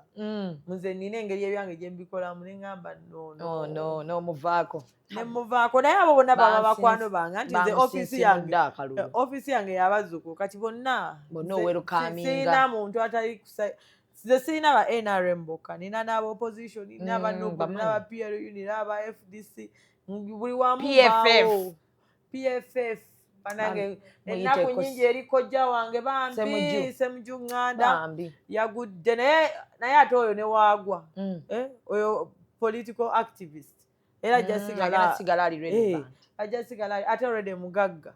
nze nina engeri ebyange gye mbikolamu ne ngamba no muvaako naye abo bonna baba bakwano bange anti nze ofiisi yange yabazzukulu kati bonna siina muntu atali nze sirina ba NRM bokka nina n'aba opposition n'aba Nobu n'aba PLU n'aba FDC buli wamu PFF banange ennaku nnyingi eri kojja wange bambi Ssemujju Nganda yagudde naye ate oyo ne waagwa oyo political activist era ajja sigala ate already mugagga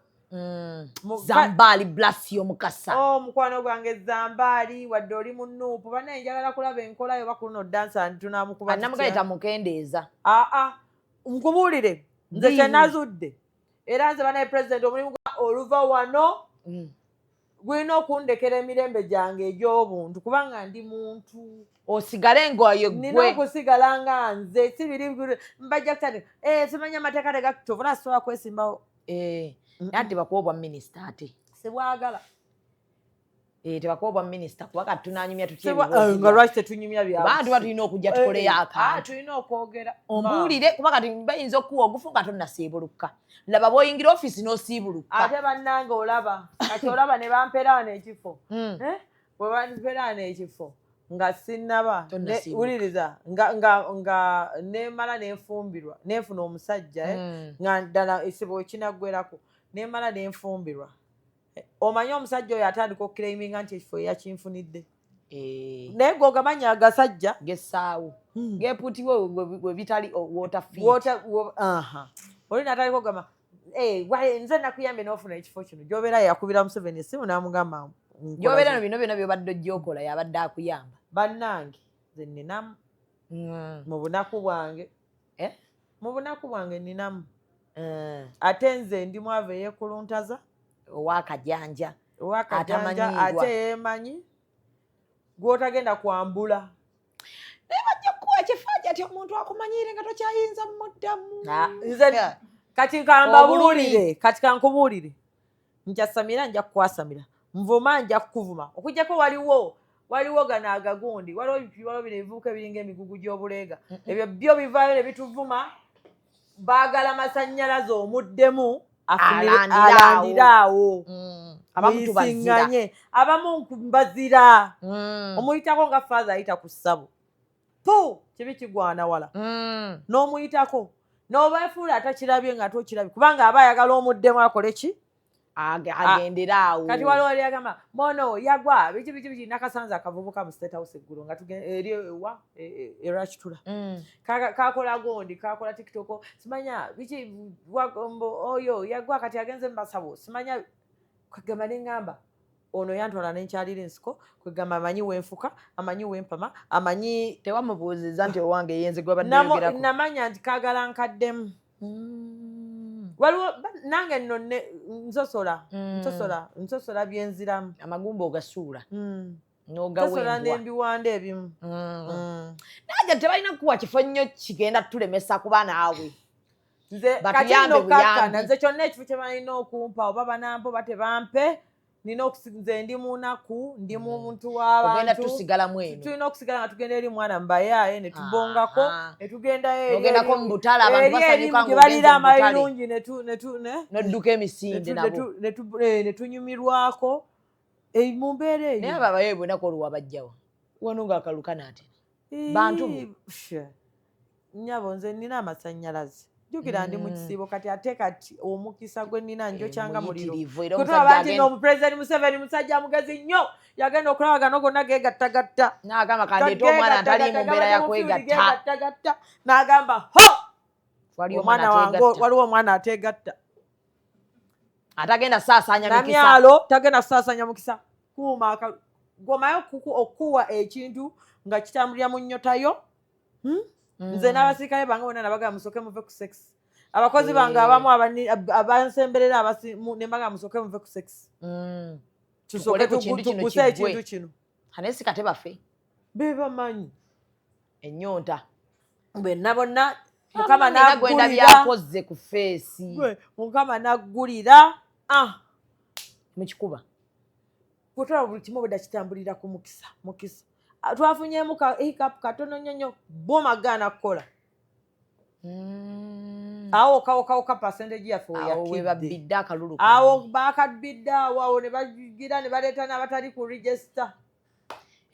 Zambali Blasio Mukasa mukwano gwange Zambali wadde oli mu Nuupu banaye njagala kulaba enkolayo bakuno dansa tunamukuba namugaleta mukendeeza nkubuulire nze kyenazudde era nze banaye president omulimu oluva wano gwina okundekera emirembe gyange egy'obuntu kubanga ndi muntu osigale ng'oyo gwe nina okusigala nga nze sibiri mbajja kutandika simanya amateeka tegakituufu nasobola kwesimbawo nati bakuwa minisita ate sebwagala tebakuwa minisita kuba kati tunanyumya nga lwaki tetunyumya bantu batulina okujja tukoleyo akantu tulina okwogera ombuulire kuba kati bayinza okuwa ogufu nga tonnasiibuluka laba bw'oyingira ofiisi n'osiibuluka ate bannange olaba kati olaba ne bampeerawo n'ekifo bwe bampeerawo n'ekifo nga sinnaba wuliriza nga nemala nenfumbirwa nenfuna omusajja nga ddala esibo ekinaggwerako nemala nenfumbirwa omanyi omusajja oyo atandika okukiraiminga nti ekifo yakinfunidde naye g'ogamanyi agasajja gesaawo geputiwe we bitali oli natandika okugamba nze nakuyambye n'ofuna ekifo kino gy'obeera yakubira Museveni essimu n'amugamba gy'obeera no bino byonna by'obadde ojja yabadde akuyamba bannange nze ninamu mu bunaku bwange ninamu ate nze ndi mwavu eyeekuluntaza owakajanja ate yeemanyi gw'otagenda kwambula naye bajja kuwa ati omuntu akumanyire nga tokyayinza muddamu. Nze kati kankubuulire. Njasamira nja kukwasamira. Nvuma nja kukuvuma. Okujjako waliwo gano agagundi. Waliwo bino ebivubuka ebiringa emigugu gy'obuleega. Ebyo byo bivaayo ne bituvuma. Baagala masannyalaze omuddemu alandiraawo. Abamu tubazira. Abamu mbazira. Omuyitako nga father ayita ku ssabo. Kibi kigwana wala. N'omuyitako. N'obeefuula atakirabye nga tokirabye. Kubanga aba ayagala omuddemu akole ki? Agenderaawo. Kati waliwo ali agamba mono yagwa biki nakasanze akavubuka mu State House eggulu nga eri erachitula. Kakola gondi kakola TikTok simanya biki oyo yagwa kati agenze mbasabo simanya kwegamba n'engamba ono yantwala n'enkyalira ensiko kwegamba amanyi wenfuka amanyi wempama amanyi tewamubuuziza nti owange yenze gwe baddeyogerako. Namanya nti kaagala nkaddemu. Waliwo nange nno nsosola byenziramu. Amagumba ogasuula. Nsosola n'embiwanda ebimu. Naye tebalina kuwa kifo nnyo kigenda tulemesa kuba naawe. Kati nno kakkana nze kyonna ekifo kye balina okumpa oba banampa oba tebampe nina okusinze ndi munaku ndi muntu w'abantu. Ogenda tusigalamu eno. Tulina okusigala nga tugenda eri mwana mbayaye ne tubongako ne tugenda eri. Ogendako mu butaala abantu basanyuka ngo balira amayirungi n'odduka emisinde nabo. Ne tunyumirwako mu mbeera eyo. Naye ababayo bonna oluwa bajjawa. Wano ng'akaluka n'ate. Bantu nnyabo nze nina amasannyalaze. Jukira ndi mu kisiibo kati ate kati omukisa gwe nina njo kyanga muliro. Kutaba nti n'omupresident Museveni musajja mugezi nnyo yagenda okulaba gano gonna geegattagatta. N'agamba kandeeta omwana atali mu mbeera ya kwegatta. N'agamba waliwo omwana ateegatta. Atagenda saasaanya mukisa. Namyalo tagenda saasaanya mukisa. Kuuma gomayo okuwa ekintu nga kitambulira mu nnyotayo. Nze n'abasirikale bange bonna nabaga musoke muve ku sex. Abakozi bange abamu abansemberera ne mbaga musoke muve ku sex. Tusoke tuguse ekintu kino. Hanesi kate bafe. Bebamanyi. Ennyonta. Benna bonna Mukama n'agwenda byakoze ku feesi. Mukama n'aggulira mu kikuba. Kutwala buli kimu bwedda kitambulira ku mukisa. Twafunyeemu hiccup katono nnyo bomagana kukola. Awo kawoka percentage yaffe webabidde akalulu. Awo bakabidde awo ne bagira ne baleeta n'abatali ku register.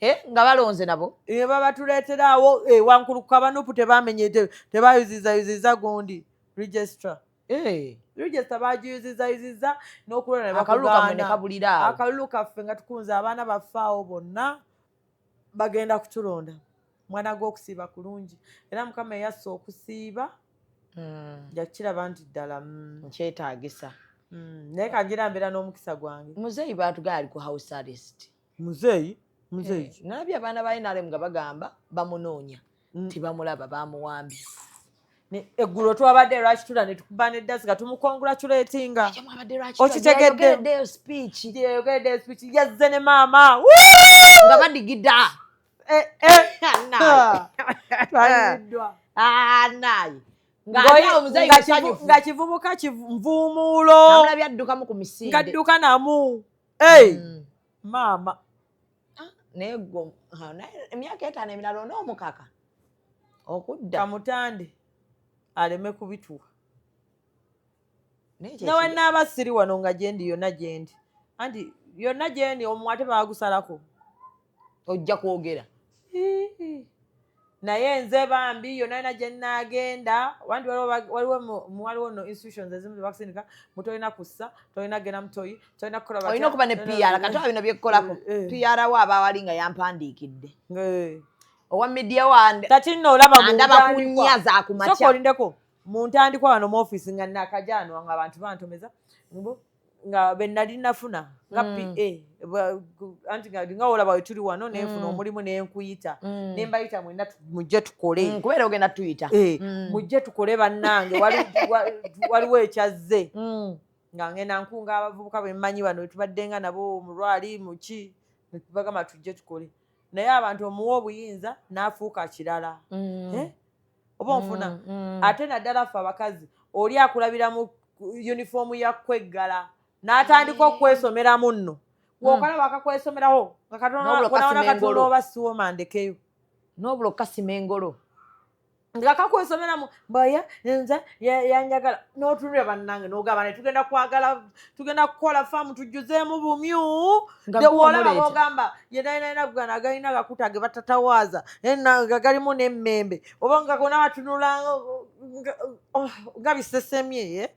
Nga balonze nabo. Babatuleetera awo wankulu ku kabanupu tebamenye tebayuziza gundi register. Register bagiyuziza n'okulona ne bakagaana. Akalulu kaffe nga tukunze abaana baffe awo bonna. Bagenda kutulonda mwana gw'okusiiba kulungi era Mukama yassa okusiiba jakiraba nti ddala nkyetaagisa. Naye kangira mbeera n'omukisa gwange. Muzeeyi baatugala ali ku house arrest. Muzeeyi nalabye abaana ba NRM nga bagamba bamunoonya tibamulaba bamuwambye. Eggulo twabadde lwakitula ne tukuba n'eddasi nga tumukongratulatinga. Okitegedde speech yazze ne maama nga badigida. Nga kivubuka nvuumuulo namulabye addukamu ku misinde ngadduka namu maama. Naye emyaka 5 emirala onoomukaka okudda kamutande aleme kubituwa. Nawe naaba siri wano nga gyendi yonna gyendi anti yonna gyendi omwate baagusalako ojja kwogera. Naye nze bambi yonna yonna gye nnaagenda wanti waliwo no institutions ezimu zebakusindika mutolina kussa tolina genda mutoyi tolina kukola olina okuba ne PR katoba bino byekkolako PR wa abawali nga yampandiikidde owa media wande kati nno olaba ndaba kunyaza akumacha soko olindeko mu ntandikwa wano mu office nga nakajanwa nga abantu bantomeza nga benali nafuna nga PA anti nga olaba we tuli wano nenfuna omulimu nenkuyita nembayita mwena mujje tukole kubeera ogenda tuyita mujje tukole bannange waliwo ekyazze nga ngenda nkunga abavubuka bemmanyi bano tubaddenga nabo mulwali muki netubagamba tujje tukole naye abantu omuwa obuyinza n'afuuka kirala oba onfuna ate naddala ffe abakazi oli akulabira mu uniform ya kweggala n'atandika okwesomeramu nno wokalaba akakwesomeraho nga katonda katonda oba siwo mandekeyo n'obula okasima engolo nga kakwesomeramu mbaya nze yanjagala n'otunula bannange n'ogamba ne tugenda kukola faamu tujjuzeemu bumyu olaba bogamba yenayina kugana agalina gakuta ge batatawaaza nga galimu n'emmembe oba nga gona batunula nga bisesemye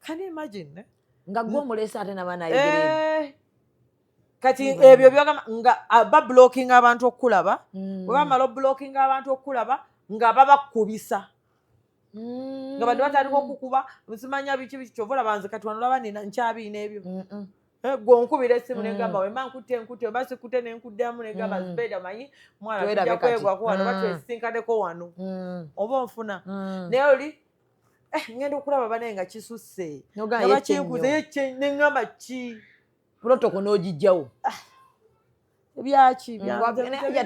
can you imagine nga gwe omuleese ate n'abaana ayogerera kati ebyo byogamba nga bablockinga abantu okulaba bwe bamala oblockinga abantu okulaba nga babakubisa nga bano batandika okukuba nsimanya biki kyova olaba nze kati wano olaba nkyabiina ebyo gwe onkubira essimu negamba wemba nkutte oba sikutte nenkuddamu negamba zibeda manyi mwana tujja kwegwako wano batwesinkaneko wano oba onfuna naye oli ngenda okulaba banaye nga kisusse nga bakinkuze neŋŋamba ki protoko n'ogijjawo byaki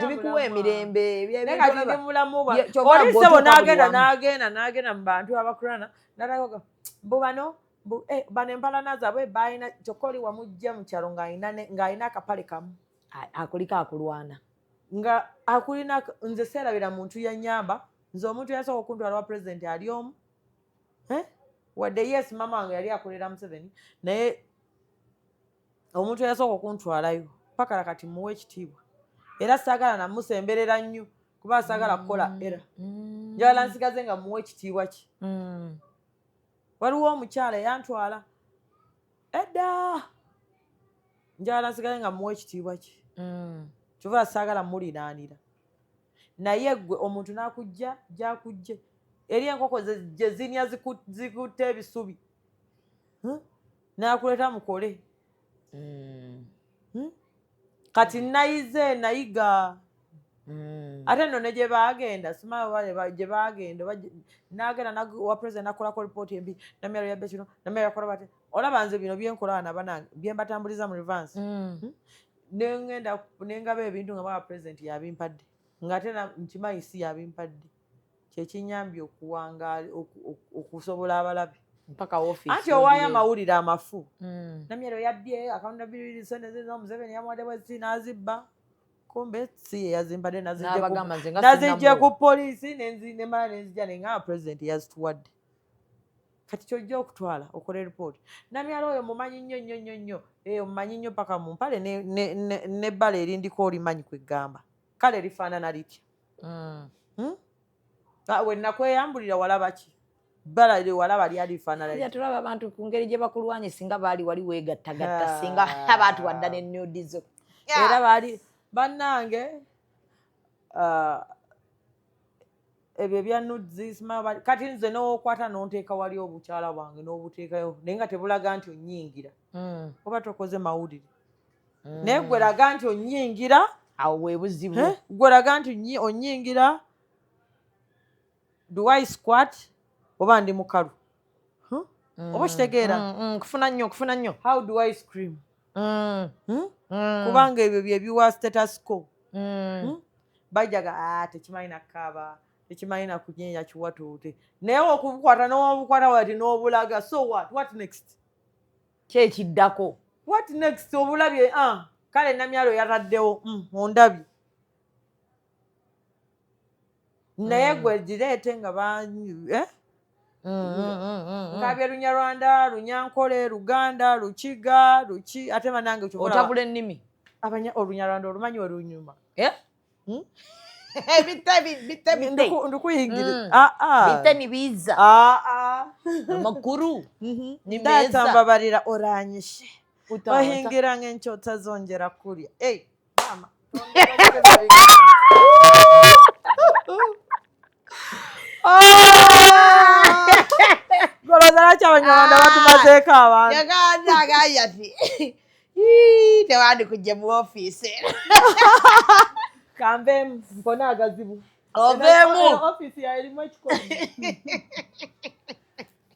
tebikuwa emirembe nekati mulamu olisebo n'agenda mu bantu abakulana natagoga mbu bano empalana zaabwe balina kyokka oli wamujja mu kyalo ng'alina akapale kamu akuliko akulwana nga akulina nze seerabira muntu yannyamba nze omuntu yasooka okuntwala wa pulezidenti ali omu wadde yes mama wange yali akolera Museveni naye omuntu yasooka okuntwalayo paka kati muwe ekitiibwa era saagala namusemberera nnyo kuba saagala kukola era njagala nsigaze nga muwe ekitiibwa ki waliwo omukyala yantwala edda njagala nsigaze nga muwe ekitiibwa ki kyova saagala muliraanira naye gwe omuntu n'akujja gyakujje eri enkoko gye zinya zikutte ebisubi n'akuleeta mukole kati nayiga ate nno ne gye baagenda simaa gye baagenda n'agenda wa president nakolako ripooti embi namyalo yabbe kino namyalo yakola bate olaba nze bino byenkola nabanange byembatambuliza mu revanse nengenda nengaba ebintu nga baba president yabimpadde ng'ate nkimanyi si yabimpadde kyekinyambye okuwangaala okusobola abalabi mpaka office anti owaayo amawulire amafu namyero yabbye accountability sente z'Omuseveni yamuwadde bwezi n'azibba kumbe si ye yazimpadde nazijja ku poliisi nemala nenzijja neŋŋamba president yazituwadde kati kyojja okutwala okola ripooti namyalo oyo mumanyi nnyo nnyo nnyo nnyo omumanyi nnyo paka mu mpale n'ebbala erindiko olimanyi kweggamba kale lifaanana litya we nakweyambulira walaba ki bbala walaba lyali lifaanana tulaba abantu ku ngeri gye bakulwanye singa baali wali weegattagatta singa abantu wadda n'ennudizo era baali bannange ebyo bya nuzi kati nze n'okwata n'onteeka wali obukyala bwange n'obuteekayo naye nga tebulaga nti onyingira oba tokoze mawulire naye gwe laga nti onyingira awo bwe buzibu gwe laga nti onyingira do I squat oba ndi mukalu oba kitegeera kufuna nnyo how do I scream kubanga ebyo bye biwa status quo bajaga tekimanyi nakaaba tekimanyi nakunyeenya kiwatuute naye okubukwata n'obukwata wati n'obulaga so what next kyekiddako what next obulabye kale namyalo yataddewo ondabye naye gwe gireete nga nkabya Lunyarwanda Lunyankole Luganda Lukiga Luki ate banange otabula ennimi Olunyarwanda olumanyi we lunyuma ndikuyingira bite nibiza amakuru ndatambabarira oranyishe ohingira ng'enkyota zongera kulya mama goloza laki abanyarwanda batumazeeko abantu yagandagayati tewandi kujja mu ofiisi kambeemu mpona agazibu oveemu ofiisi erimu ekikolimo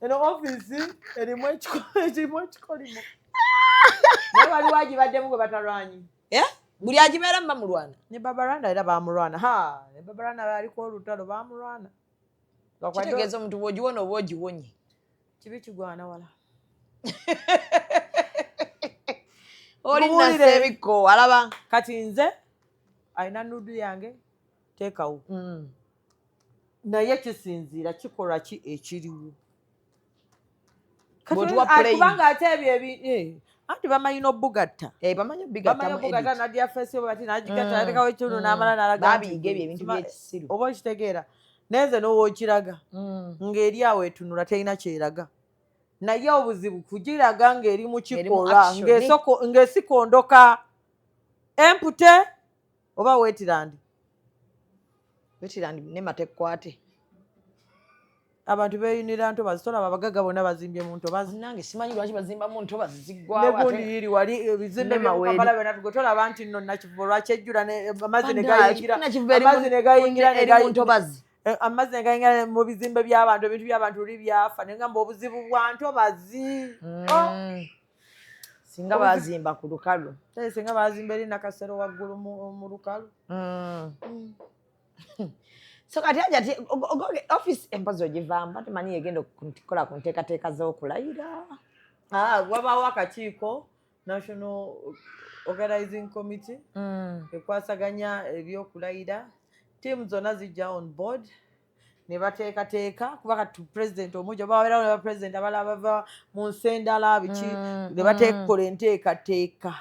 eno ofiisi erimu ekikolimo naye waliwo agibaddemu gwe batalwanyi buli agibeera mba mulwana ne babaranda era bamulwana ne babaranda baliko olutalo bamulwana kitegeeza omuntu bw'ogiwona oba ogiwonye kibi kigwana wala oli nasebikko alaba kati nze alina nudu yange teekawo naye kisinziira kikolwa ki ekiriwo kubanga ate ebyo anti bamanyi n'obugatta bamanyi obugatta nadia fesi bati nagigatta natekawo ekitundu n'amala nalababiyiga ebyo ebintu byekisiru oba okitegeera nenze n'owookiraga ng'eri awo etunula terina kyeraga naye obuzibu kugiraga ng'eri mu kikolwa ng'esikondoka empute oba wetirandi nematekwate abantu beeyunira ntobazi tolaba abagaga bonna bazimbye mu ntobazi nange simanyi lwaki bazimba mu ntobazi ziggwawo negundi yiri wali ebizimbe by'omukambala byonna tugwe tolaba nti nno nakivubo lwaki ejjula amazzi ne gayingira amazzi ne gayingira mu bizimbe by'abantu ebintu by'abantu luli byafa naye ngamba obuzibu bwa ntobazi singa bazimba ku lukalu singa bazimba eri nakasero waggulu mu lukalu so kati aja ati office empozo ogivamba temanyi yegenda okukola ku nteekateeka z'okulayira wabaawo akakiiko national organizing committee ekwasaganya ebyokulayira tiimu zonna zijja on board ne bateekateeka kuba kati president omuja babeerawo ne bapresident abalala bava mu nsi endala biki ne bateekola enteekateeka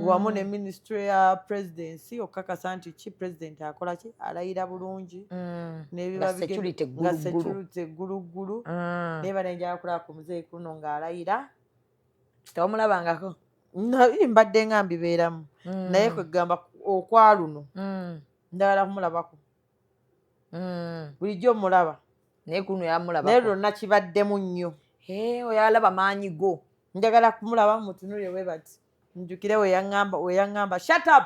wamu ne ministry ya presidency okukakasa nti ki president akola ki alayira bulungi nga security egguluggulu naye banenjala kulaba ku muzeeyi kuno ng'alayira tewamulabangako mbadde nga mbibeeramu naye kwegamba okwaluno njagala kumulabako bulijjo mulaba naye kuno yamulabako naye lwonna kibaddemu nnyo oyo alaba maanyi go njagala kumulaba mutunulire bwe bati njukire we yaŋŋamba shut up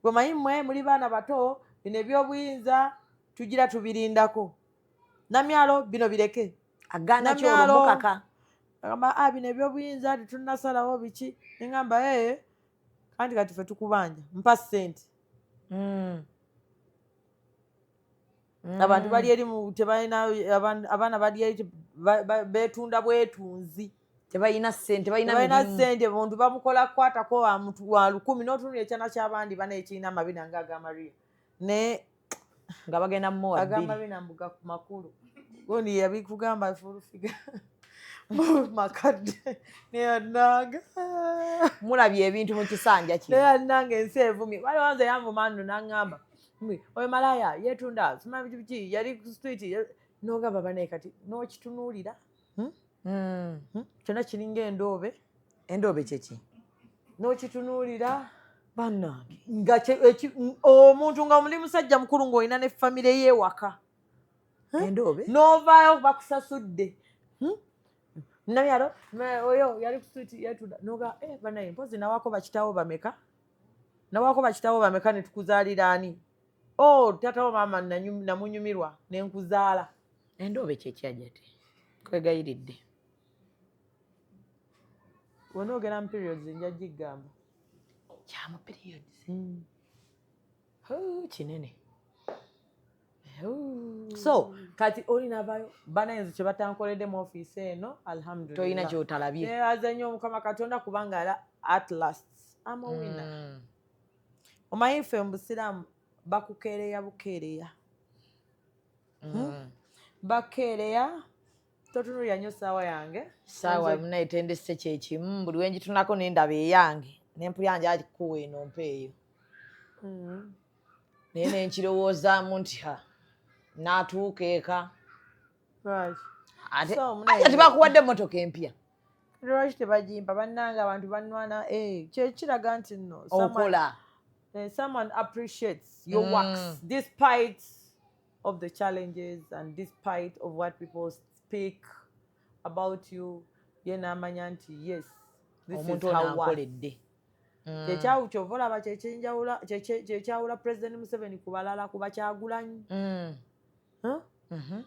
gwe manyi mmwe muli baana bato bino ebyobuyinza tugira tubirindako namyalo bino bireke aganda kyolomukaka agamba bino ebyobuyinza tetunnasalawo biki neŋŋamba kandi kati ffe tukubanja mpa ssente abantu bali eri tebalina abaana bali eri beetunda bwetunzi tebalina ssente ssente omuntu bamukola kukwatako wa 1,000 n'otunula ekyana ky'abandi bana ekirina amabina ng'agamaria naye nga bagenda mmowa agamabina mbuga ku makulu gondi yabikugamba fulufiga makadde neyananga mulabye ebintu mu kisanja kino neyananga ensi evumye wali wanze yanvuma nno naŋŋamba oyo malaya yeetunda simanyi biki yali ku street n'ogamba banaye kati n'okitunuulira kyonna kiringa endoobe kyeki n'okitunuulira bannange nga omuntu nga muli musajja mukulu ng'olina ne famire y'ewaka endoobe n'ovaayo bakusasudde namyalo oyo yali ku street yeetunda noga banaye mpozi nawako bakitawo bameka ne tukuzaalira ani tatawo maama namunyumirwa nenkuzaala endoobe kyeki ajati kwegayiridde wona ogera mu periods nja gigamba kyamu periods kinene so kati olinavayo banayinza kye batankoledde mu ofiisi eno alhamdulillah toyina kyotalabye neyaza nnyo omukama katonda kubanga at last amawina omanyi ffe mu busiraamu bakukeereya bukeereya bakeereya totunulira nnyo saawa yange saawa munayitendese kyekimu buli wenjitunako nendaba eyange nempulyange alikuwa eno mpeeyo naye nenkirowoozamu nti n'atuuka eka ate bakuwadde emmotoka empya lwaki tebagimpa bannanga abantu bannwana kyekiraga nti nno okola someone appreciates your works despite of the challenges and despite of what people speak about you ye n'amanya nti yes this is how nkoledde kyekyawu kyova olaba kyekyawula president Museveni ku balala ku bakyagulanyi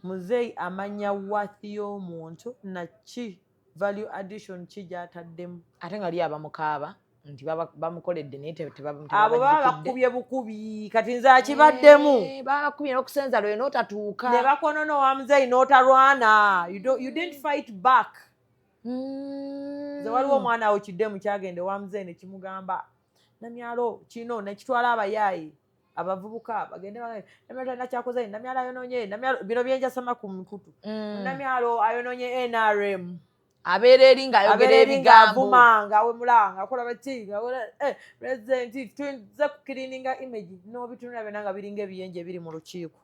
muzeeyi amanya wathi y'omuntu naki value addition ki gy'ataddemu ate nga lyaba mukaaba nti bamukoledde naye abo baba bakubye bukubi kati nze akibaddemu baba bakubye n'okusenza lwe n'otatuuka ne bakonono wa muzeeyi n'otalwana you didn't fight back nze waliwo omwana awo kiddemu kyagende wa muzeeyi ne kimugamba namyalo kino nekitwala abayaayi abavubuka bagende namyalo talina kyakoze namyalo ayonoonye bino byenjasama ku mikutu namyalo ayonoonye NRM abeera eri ng'ayogera ebigambo ng'awemula ng'akola baki pulezidenti tuyinza kukirininga imagi n'obitunula byonna nga biringa ebiyenje ebiri mu lukiiko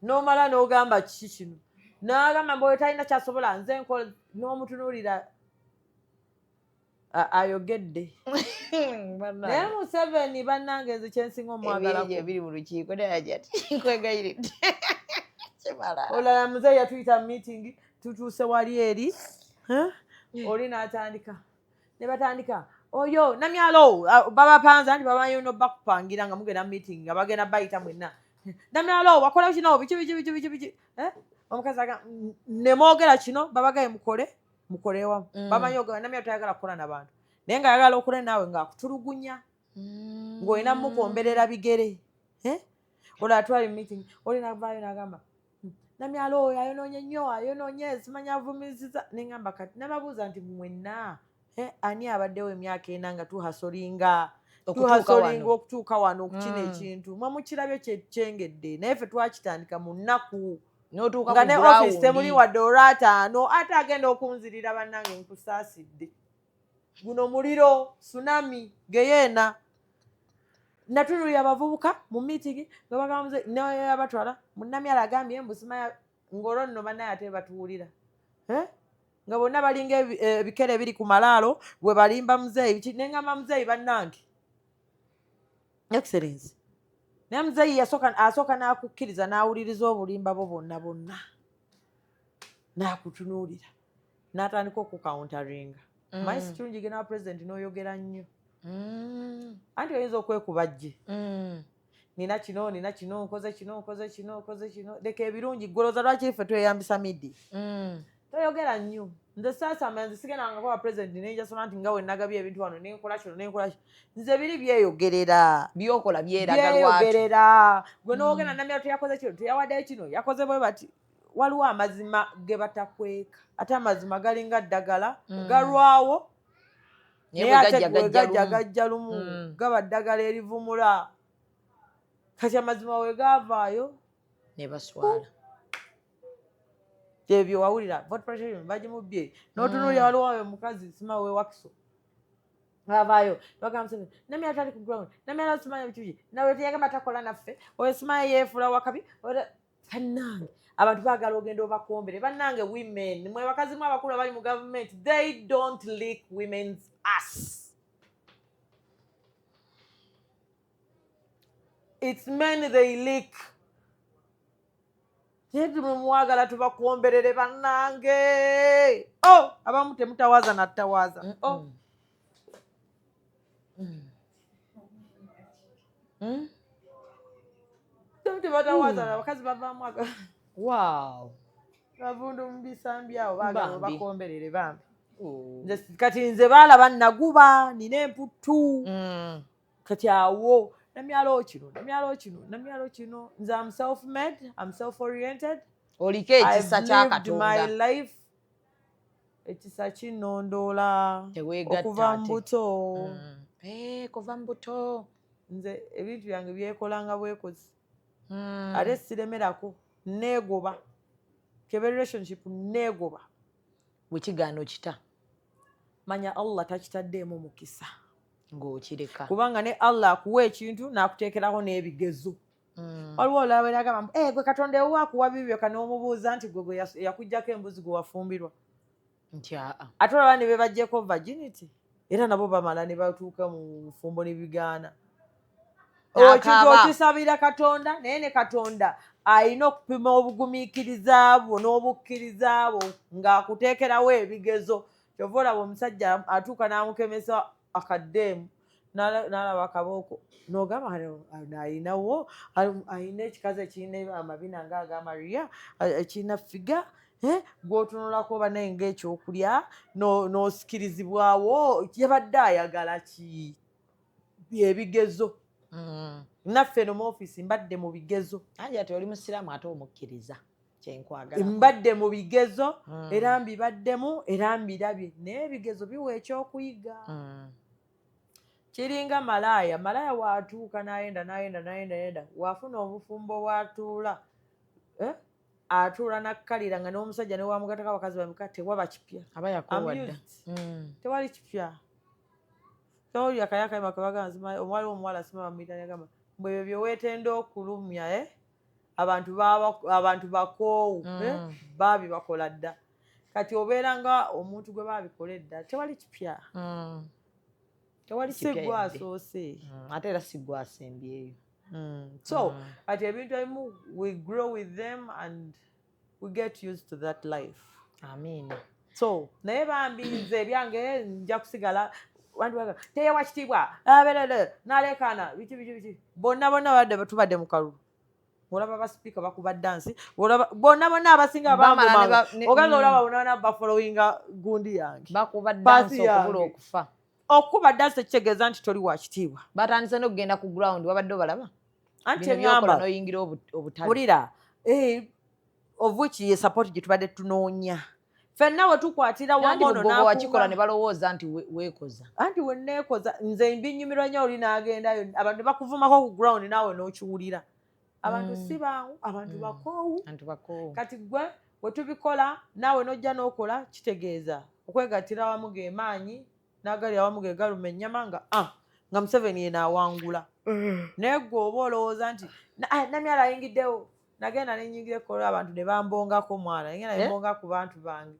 n'omala n'ogamba kiki kino n'agamba mbu talina kyasobola nze nkola n'omutunuulira ayogedde naye Museveni bannange nze kyensinga omwagalako ebiri mu lukiiko naye ati nkwegayiridde olala muzeeyi yatuyita meeting tutuuse wali eri oli n'atandika ne batandika oyo namyalo babapanza nti babayo no bakupangira nga mugenda meeting nga bagenda bayita mwenna namyalo wakola kino biki omukazi aga ne mwogera kino babagaye mukole wamu bamanyi ogaba namyalo tayagala kukola n'abantu naye nga ayagala okola naawe ng'akutulugunya ng'olina mukwomberera bigere olala atwala meeting oli navaayo n'agamba namyalo oyo ayonoonye simanya avumisiza neŋŋamba kati nababuuza nti mwenna ani abaddewo emyaka ena nga tuhasolinga okutuuka wano okukina ekintu mwe mukirabyo kyengedde naye ffe twakitandika mu nnaku nga ne office temuli wadde olwataano ate agenda okunzirira bannange nkusaasidde guno muliro tsunami geyeena natunulira abavubuka mu meeting nga bagamba neyabatwala munamyala agambye mbusimaya ng'olwo nno bannaye ate batuwulira nga bonna balinga ebikere ebiri ku malaalo bwe balimba muzeeyi neŋŋamba muzeeyi bannange excellence naye muzeeyi asooka n'akukkiriza n'awuliriza obulimba bwo bonna n'akutunuulira n'atandika okukawuntaringa mayi si kirungi gena wa pulezidenti n'oyogera nnyo anti oyinza okwekuba jje nina kino nkoze kino leka ebirungi goloza lwaki ffe tweyambisa midi toyogera nnyo nze saasamba nze sigendangako wa pulezidenti nenjasoma nti nga we nagabye ebintu wano nenkola kino nze biri byeyogerera byokola byeyogerera gwe n'ogenda namyalo teyakoze kino teyawaddeyo kino yakoze bwe bati waliwo amazima ge batakweka ate amazima galinga ddagala galwawo naye ate gajja gajja lumu gaba ddagala erivumula kati amazima we gaavaayo ne baswala ebyo wawulira vote pressure bagimubbye n'otunuulira waliwo ayo mukazi sima we wakiso avaayo bagamba namyalo tali ku ground namyalo simanya biki nawe teyagamba takola naffe oyo simanya yeefula wakabi bannange abantu baagala ogenda obakombere bannange women mwe bakazi mu abakulu abali mu government they don't lick women's ass it's men they lick mwagala tubakomberere bannange abamu temutawaza nattawaza temutebatawaza abakazi bavaamu bavundu mubisambi awo baagala bakomberere bambi kati nze baalaba naguba nina emputtu kati awo namyalo kino nze am self made am self oriented oliko ekisa kyakatonda my life ekisa kinondoola okuva mbuto kuva mbuto nze ebintu byange byekolanga bwekozi ate siremerako neegoba kebe relationship neegoba bwekigaano kita manya Allah takitaddeemu mukisa ng'okireka kubanga ne Allah akuwa ekintu n'akuteekeraho n'ebigezo waliwo olaba eragamba gwe katonda ewo akuwa bibyo kan'omubuuza nti gwe yakuggyako embuzi gwe wafumbirwa nti ate olaba ne bebaggyeko virginity era nabo bamala ne batuuka mu nfumbo ne bigaana ekintu okisabira katonda naye ne katonda alina okupima obugumiikiriza bwo n'obukkiriza bwo ng'akuteekerawo ebigezo kyova olaba omusajja atuuka n'amukemesa akaddeemu n'alaba akabooko n'ogamba alinawo alina ekikazi ekirina amabina ng'aga Maria ekirina figa gw'otunulako banaye ng'ekyokulya n'osikirizibwawo yabadde ayagala ki ebigezo. Naffe no mu ofiisi mbadde mu bigezo. Anti ate oli musiraamu ate omukkiriza kyenkwagala. Mbadde mu bigezo era mbibaddemu era mbirabye naye ebigezo biwa ekyokuyiga. Kiringa malaaya waatuuka n'ayenda waafuna obufumbo bw'atuula atuula nakkalira nga n'omusajja ne wamugatako abakazi bameka tewaba kipya. Aba yakowadda. Tewali kipya. Tewali akayakayima kebaganza omwali omuwala sima bamuyita yagamba mbwe ebyo bye weetenda okulumya abantu bakoowu baabi bakola dda. Kati obeera nga omuntu gwe baabikola edda tewali kipya. Tewali kipya gwe asoose. Ate era si gwe asembyeyo. So kati ebintu ebimu we grow with them and we get used to that life. Amiina. So naye bambi nze ebyange nja kusigala wantu teyewa kitiibwa aberere n'aleekaana biki bonna badde tubadde mu kalulu. Olaba abasipiika bakuba dansi bonna abasinga bambuma ogenda olaba bonna bafolowinga gundi yange bakuba dansi okubula okufa. Okuba dansi tekitegeeza nti toli wa kitiibwa. Batandise n'okugenda ku ground wabadde obalaba anti ebyamba n'oyingira obutale. Wulira of which ye support gye tubadde tunoonya. Ffenna we tukwatira wamu ono wakikola ne balowooza nti weekoza. Anti we neekoza nze mbinyumirwa nnyo oli n'agendayo abantu ne bakuvumako ku ground naawe n'okiwulira. Abantu si bangu, abantu bakoowu. Kati gwe we tubikola naawe n'ojja n'okola kitegeeza okwegattira awamu ge maanyi n'agali awamu ge galuma ennyama nga Museveni yena awangula. Naye gwe oba olowooza nti Namyala ayingiddewo nagenda nenyingira ekkola abantu ne bambongako mwana ngenda ne mbonga ku bantu bange.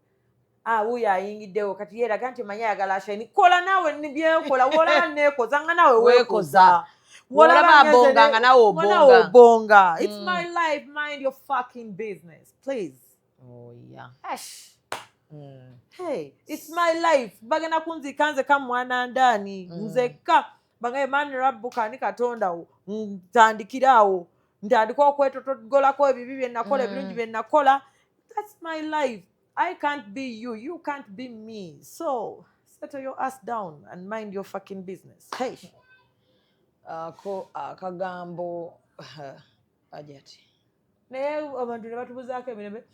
Wuyo ayingiddewo kati yeeraga nti manya ayagala ashayini. Kola naawe byekola wolaba neekoza nga naawe weekoza. Wolaba abonga nga naawe obonga. It's my life, mind your fucking business, please. Oh yeah. Hey, it's my life. Bagenda kunzika nze kamwana ndani nzekka bangaye mani rabbuka ni katonda ntandikirawo ntandika okwetotogolako ebibi bye nakola ebirungi bye nakola. That's my life. I can't be you. You can't be me. So settle your ass down and mind your fucking business. Hey. Ko akagambo ajati. Naye abantu ne batubuzaako emirembe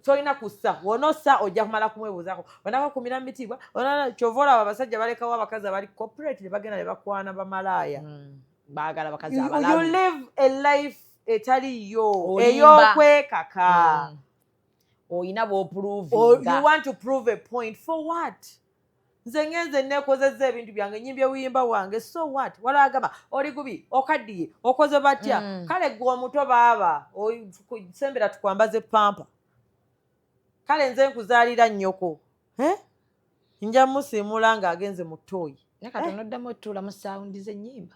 tolina kussa wonossa ojja kumala kumwebuuzaako onaka kumira mitiibwa onana kyova olaba abasajja balekawo abakazi abali corporate ne bagenda ne bakwana bamalaaya baagala bakazi abalamu. You live a life etali yo ey'okwekaka. Oyina bw'opuruvinga. You want to prove a point for what? Nze ngenze neekozezza ebintu byange nyimbye buyimba wange so what? Wala agamba oli gubi okaddiye okoze batya kale gwe omuto baaba sembera tukwambaze pampa. Kale nze nkuzaalira nnyoko nja musiimula ng'agenze mu ttooyi. Katono oddamu otuula mu sawundi z'ennyimba.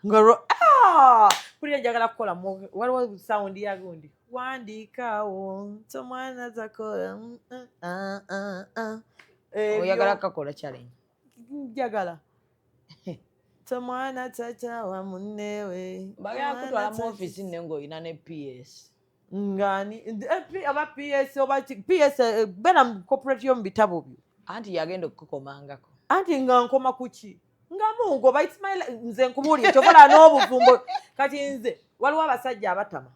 Kulira njagala kukola waliwo sawundi ya gundi wandiikaawo tomwana zakola oyagala kakola challenge. Njagala tomwana tatawa munneewe bagala kutwala mu ofiisi nne ng'olina ne PS. Ngani aba PS oba PS bena corporate yo mu bitabo byo. Anti yagenda okukomangako. Anti nga nkoma kuki nga mungo it's my nze nkubuulire kyokola n'obuvumbo kati nze waliwo abasajja abatama.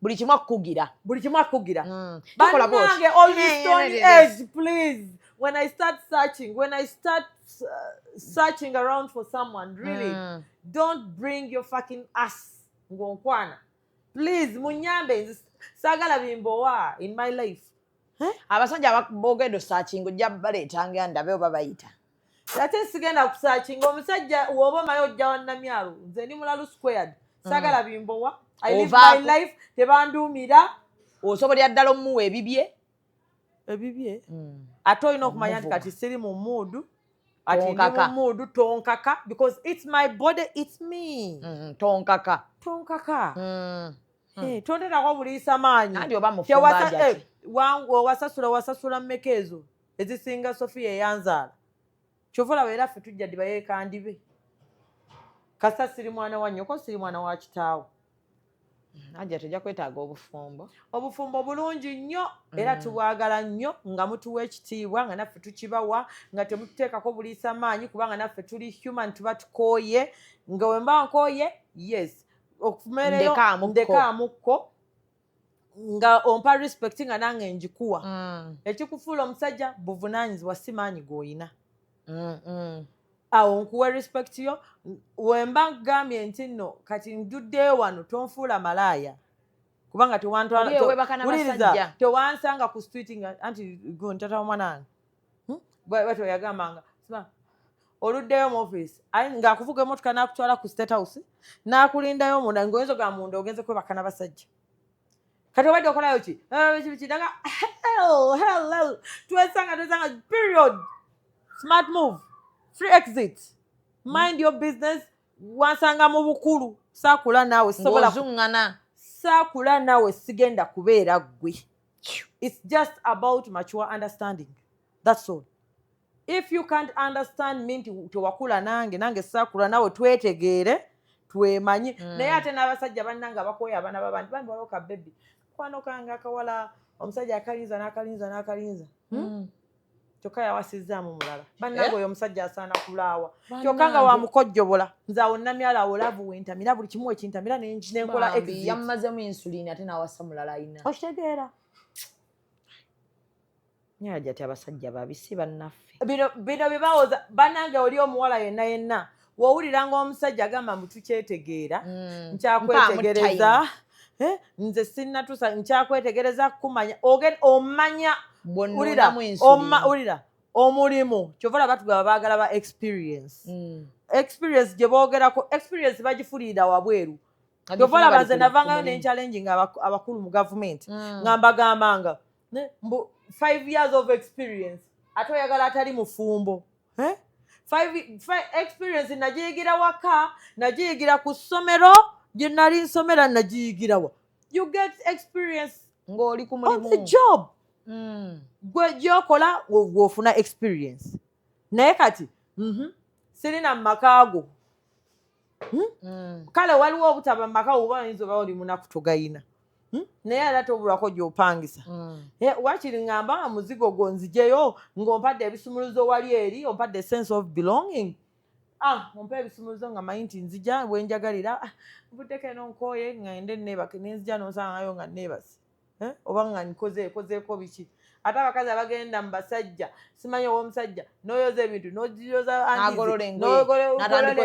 Buli kimu akukugira. Bannange all this stone age please when I start searching around for someone really don't bring your fucking ass ngonkwana. Please munyambe sagala bimbowa in my life. Abasajja bogendo searching ojja baleetanga ndabe oba bayita. Ate sigenda ku searching omusajja woba mayo ojja wannamyalo nze ndi mulalu squared sagala bimbowa. I live my life tebanduumira. Osobolera ddala omuwa ebibye ate olina okumanya nti kati siri mu muudu ati ndi mu muudu tonkaka because it's my body it's me. Tonkaka tonderako buliisa maanyi wasasula mmeka ezo ezisinga Sofia eyanzaala kyova olaba era ffe tujja ddi bayeekandibe kasa siri mwana wa nnyoko siri mwana wa kitaawo Ajja tujja kwetaaga obufumbo. Obufumbo bulungi nnyo era tubwagala nnyo nga mutuwa ekitiibwa nga naffe tukibawa nga temututeekako buliisa maanyi kubanga naffe tuli human tuba tukooye nga we mba nkooye yes okufumeereyo ndekaamuko nga ompa respect nga nange njikuwa ekikufuula omusajja buvunaanyizibwa si maanyi g'oyina awo nkuwa respect yo wemba nkugambye nti nno kati nduddeyo wano tonfuula malaaya kubanga tewantwalawuliriza tewansanga ku street nga anti ntata omwana wange bwetyo yagambanga oluddeyo mu office ng'akuvuga emmotoka n'akutwala ku state house n'akulindayo munda ng'oyinza ogamba munda ogenze kwebaka n'abasajja kati obadde okolayo ki kidanga twesanga period smart move free exit mind your business wansanga mu bukulu saakula naawe saakula naawe sigenda kubeera ggwe it's just about mature understanding that's all if you can't understand me nti tewakula nange saakula naawe twetegeere twemanyi naye ate n'abasajja bannanga bakooya abaana b'abantu bambi waloka bebi kwano kange akawala omusajja n'akalinza kyokka yawasizzaamu mulala bannange oyo omusajja asaana kulaawa kyokka nga wamukojjobola nze awo nnamyala awo laavu wentamira buli kimu wekintamira nenkola exit yammazemu insulini ate n'awasa mulala ayina okitegeera naye ajja ti abasajja babisi bannaffe bino bye bawooza bannange oli omuwala yenna w'owuliranga omusajja agamba mbu tukyetegeera nkyakwetegereza nze sinnatusa nkyakwetegereza kumanya omanya ulira omulimu kyova olaba tugaba baagala ba experience gye boogerako experience bagifulirira wabweru kyova olaba nze navangayo nenchallenging abakulu mu gavumenti nga mbagambanga 5 years of experience ate oyagala atali mufumbo experience nagiyigira waka nagiyigira ku ssomero gye nali nsomera nagiyigirawa you get experience ng'oli ku mulimu on the job gwe gyokola gw'ofuna experience naye kati sirina mu makaago kale waliwo obutaba mu makaago oba oyinza oba oli munaku togayina naye era tobulwako gy'opangisa wakiri ngamba muzigo gwo nzijeyo ng'ompadde ebisumuluzo wali eri ompadde sense of belonging ompa ebisumuluzo nga manyi nti nzija bwenjagalira mvuddeko eno nkooye ngende neebake nenzija nonsangayo nga neebase oba nga nkozeeko biki ate abakazi abagenda mu basajja simanyi ow'omusajja n'oyoza ebintu n'agolola engoye n'atandika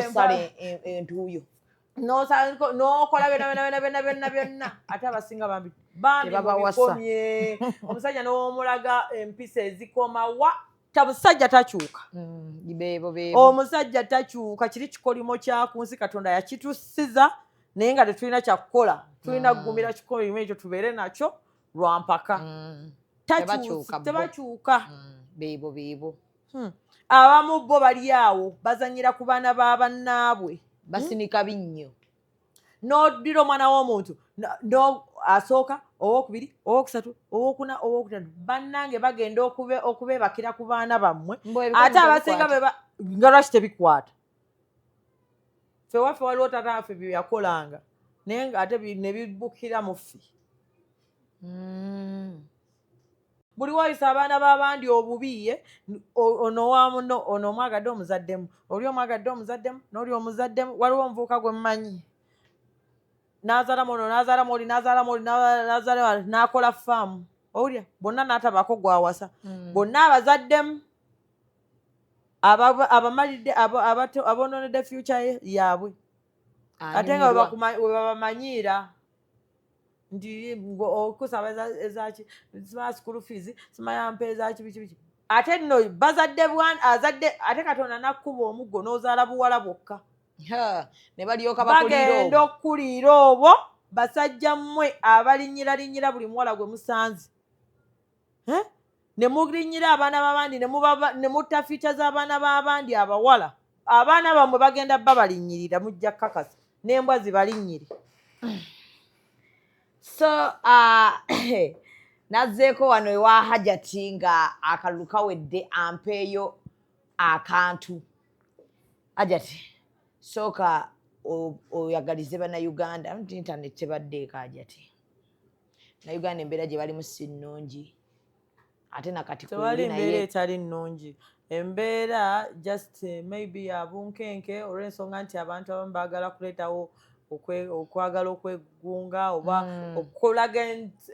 entuuyo n'okola byonna ate abasinga bambi bikomye omusajja n'owomulaga empisa ezikoma wa tamusajja takyuka omusajja takyuka kiri kikolimo kyakunsi katonda yakitusiza naye nga tetulina kyakukola tulina kugumira kikolimo ekyo tubeere nakyo lwampaka tebakyuka beebo abamu bo bali awo bazanyira ku baana ba bannaabwe basinika binnyo n'oddira omwana w'omuntu asooka owokubiri owokusatu owokuna owokutano bannange bagenda okubeebakira ku baana bammwe ate abasinga nga lwaki tebikwata ffe waffe waliwo tata waffe bye yakolanga naye nga ate ne bibukira mu ffe buli wayisa abaana b'abandi obubi ono wamuno ono omwagadde omuzaddemu oli omwagadde omuzaddemu n'oli omuzaddemu waliwo omuvubuka gwe mmanyi n'azaalamu ono n'azaalamu oli n'azaalamu oli n'azaalamu n'akola faamu owulya bonna n'atabako gwawasa bonna abazaddemu abamalidde aboononedde future yaabwe ate nga we babamanyiira nti okusaba ezaki simaya school fees simaya mpa ezaki biki ate nno bazadde azadde ate katonda nakkuba omuggo n'ozaala buwala bwokka ne balyoka bagenda okuliira obwo basajja mmwe abalinyiralinyira buli muwala gwe musanze ne mulinyira abaana b'abandi ne mutta ficha z'abaana b'abandi abawala abaana bammwe bagenda babalinyirira mujja kakasa n'embwa zibalinyire so nazzeeko wano ewa Hajati nga akalulu kawedde ampeeyo akantu Hajati sooka oyagalize bannayuganda nti internet tebadde ekajati nayuganda embeera gye balimu si nnungi ate nakati tewali embeera etali nnungi embeera just maybe abunkenke olw'ensonga nti abantu abamu baagala kuleetawo okwagala okwegunga oba okukolaga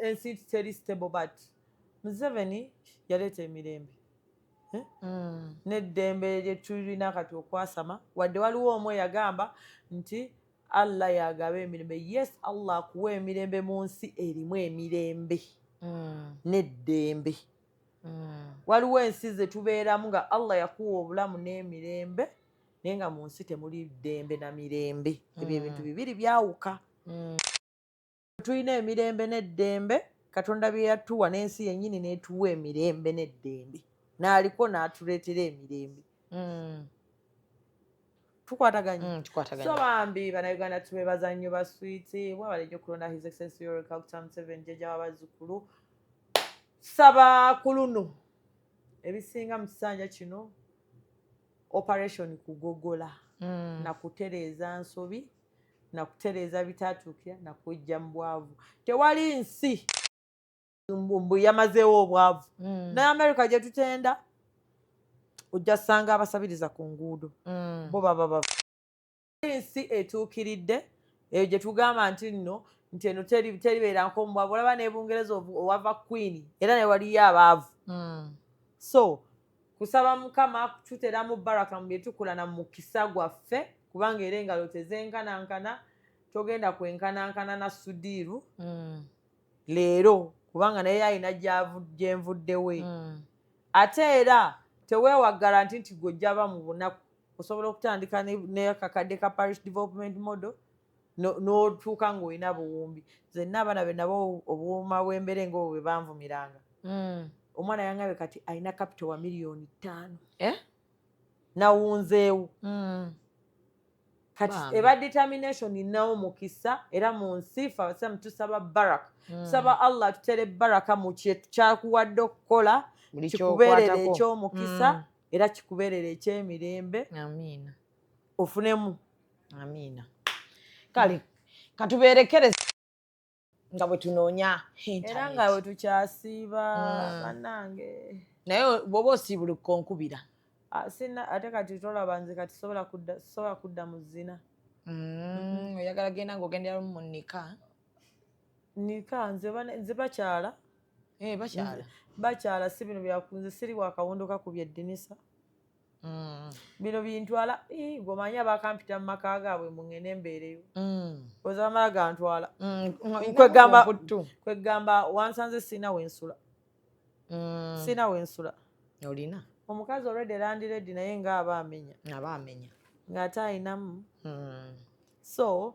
ensi teri stable but Museveni yaleeta emirembe n'eddembe lye tulina kati okwasama wadde waliwo omu yagamba nti Allah yagaba emirembe yes Allah akuwa emirembe mu nsi erimu emirembe n'eddembe waliwo ensi ze tubeeramu nga Allah yakuwa obulamu n'emirembe naye nga mu nsi temuli ddembe na mirembe ebyo ebintu bibiri byawuka tulina emirembe n'eddembe Katonda bye yatuwa n'ensi yennyini n'etuwa emirembe n'eddembe n'aliko n'atuleetera emirembe tukwataganye so bambi bannayuganda tubeebaza nnyo baswiti bwabalejja okulonda His Excellency Yoweri Kaguta Museveni jjajja w'abazzukulu saba ku luno ebisinga mu kisanja kino operation kugogola nakutereeza nsobi nakutereeza bitatuukira nakujja mu bwavu tewali nsi mbu yamazeewo obwavu naye America gye tutenda ojja ssanga abasabiriza ku nguudo bo baba ensi etuukiridde eyo gye tugamba nti nno nti eno teribeera nk'omubwavu olaba n'ebungereza owava Queen era ne waliyo abaavu so kusaba Mukama tuteramu baraka mu bye tukola na mu mukisa gwaffe kubanga era engalo tezenkanankana togenda kwenkanankana na Sudiru leero kubanga naye alina gyenvuddewe ate era teweewaggala nti gojja aba mu bunaku osobola okutandika n'akakadde ka parish development model n'otuuka ng'olina buwumbi zenna abaana be nabo obuwuma bw'embere ng'obwo bwe banvumiranga omwana yangabe kati alina capital wa miliyoni 5 nawunzeewo kati eba determination nawo mukisa era mu nsi fe abasiramu tusaba baraka tusaba Allah tutere baraka mu kyetu kyakuwadde okukola kikubeerera eky'omukisa era kikubeerera eky'emirembe ofunemu kale katubeerekere nga bwe tunoonya era nga bwe tukyasiiba bannange naye bw'oba osiibuluka onkubira ate kati tolaba nze kati sobola kudda mu zina oyagala genda ng'ogendera mu nika nze bakyala bakyala si bino byakunze siri wakawondo kakubya eddinisa bino bintwala gwomanyi abakampita mu maka gaabwe mungene embeereyo oza bamala gantwala kwegamba wansanze sina wensula olina omukazi olwedde landiredi naye nga aba amenya ng'ate ayinamu so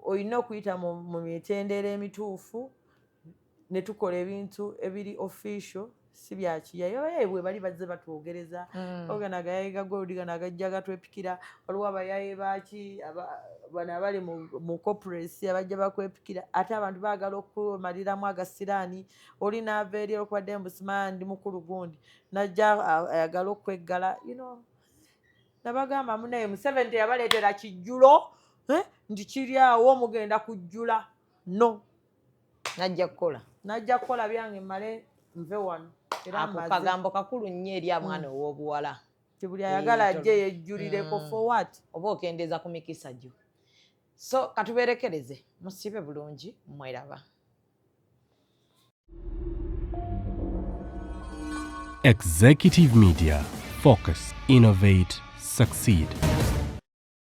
olina okuyita mu mitendera emituufu ne tukola ebintu ebiri official si bya kiyayi bwe bali bazze batwogereza ogana agayayi goldigana agajja gatwepikira waliwo abayayi baki bano abali mu corporates abajja bakwepikira ate abantu baagala okumaliramu agasiraani oli naava eri okubadde mbusimaya ndi mukulu gundi najja ayagala okweggala nabagamba munaye Museveni teyabaleetera kijjulo nti kiri awo mugenda kujjula no najja kukola byange mmale nve wano ako kagambo kakulu nnyo eri amwana ow'obuwala ti buli ayagala ajje yejjulireko for what oba okendeeza ku mikisa gyo so katubeerekereze musibe bulungi mweraba Executive Media. Focus, innovate, succeed.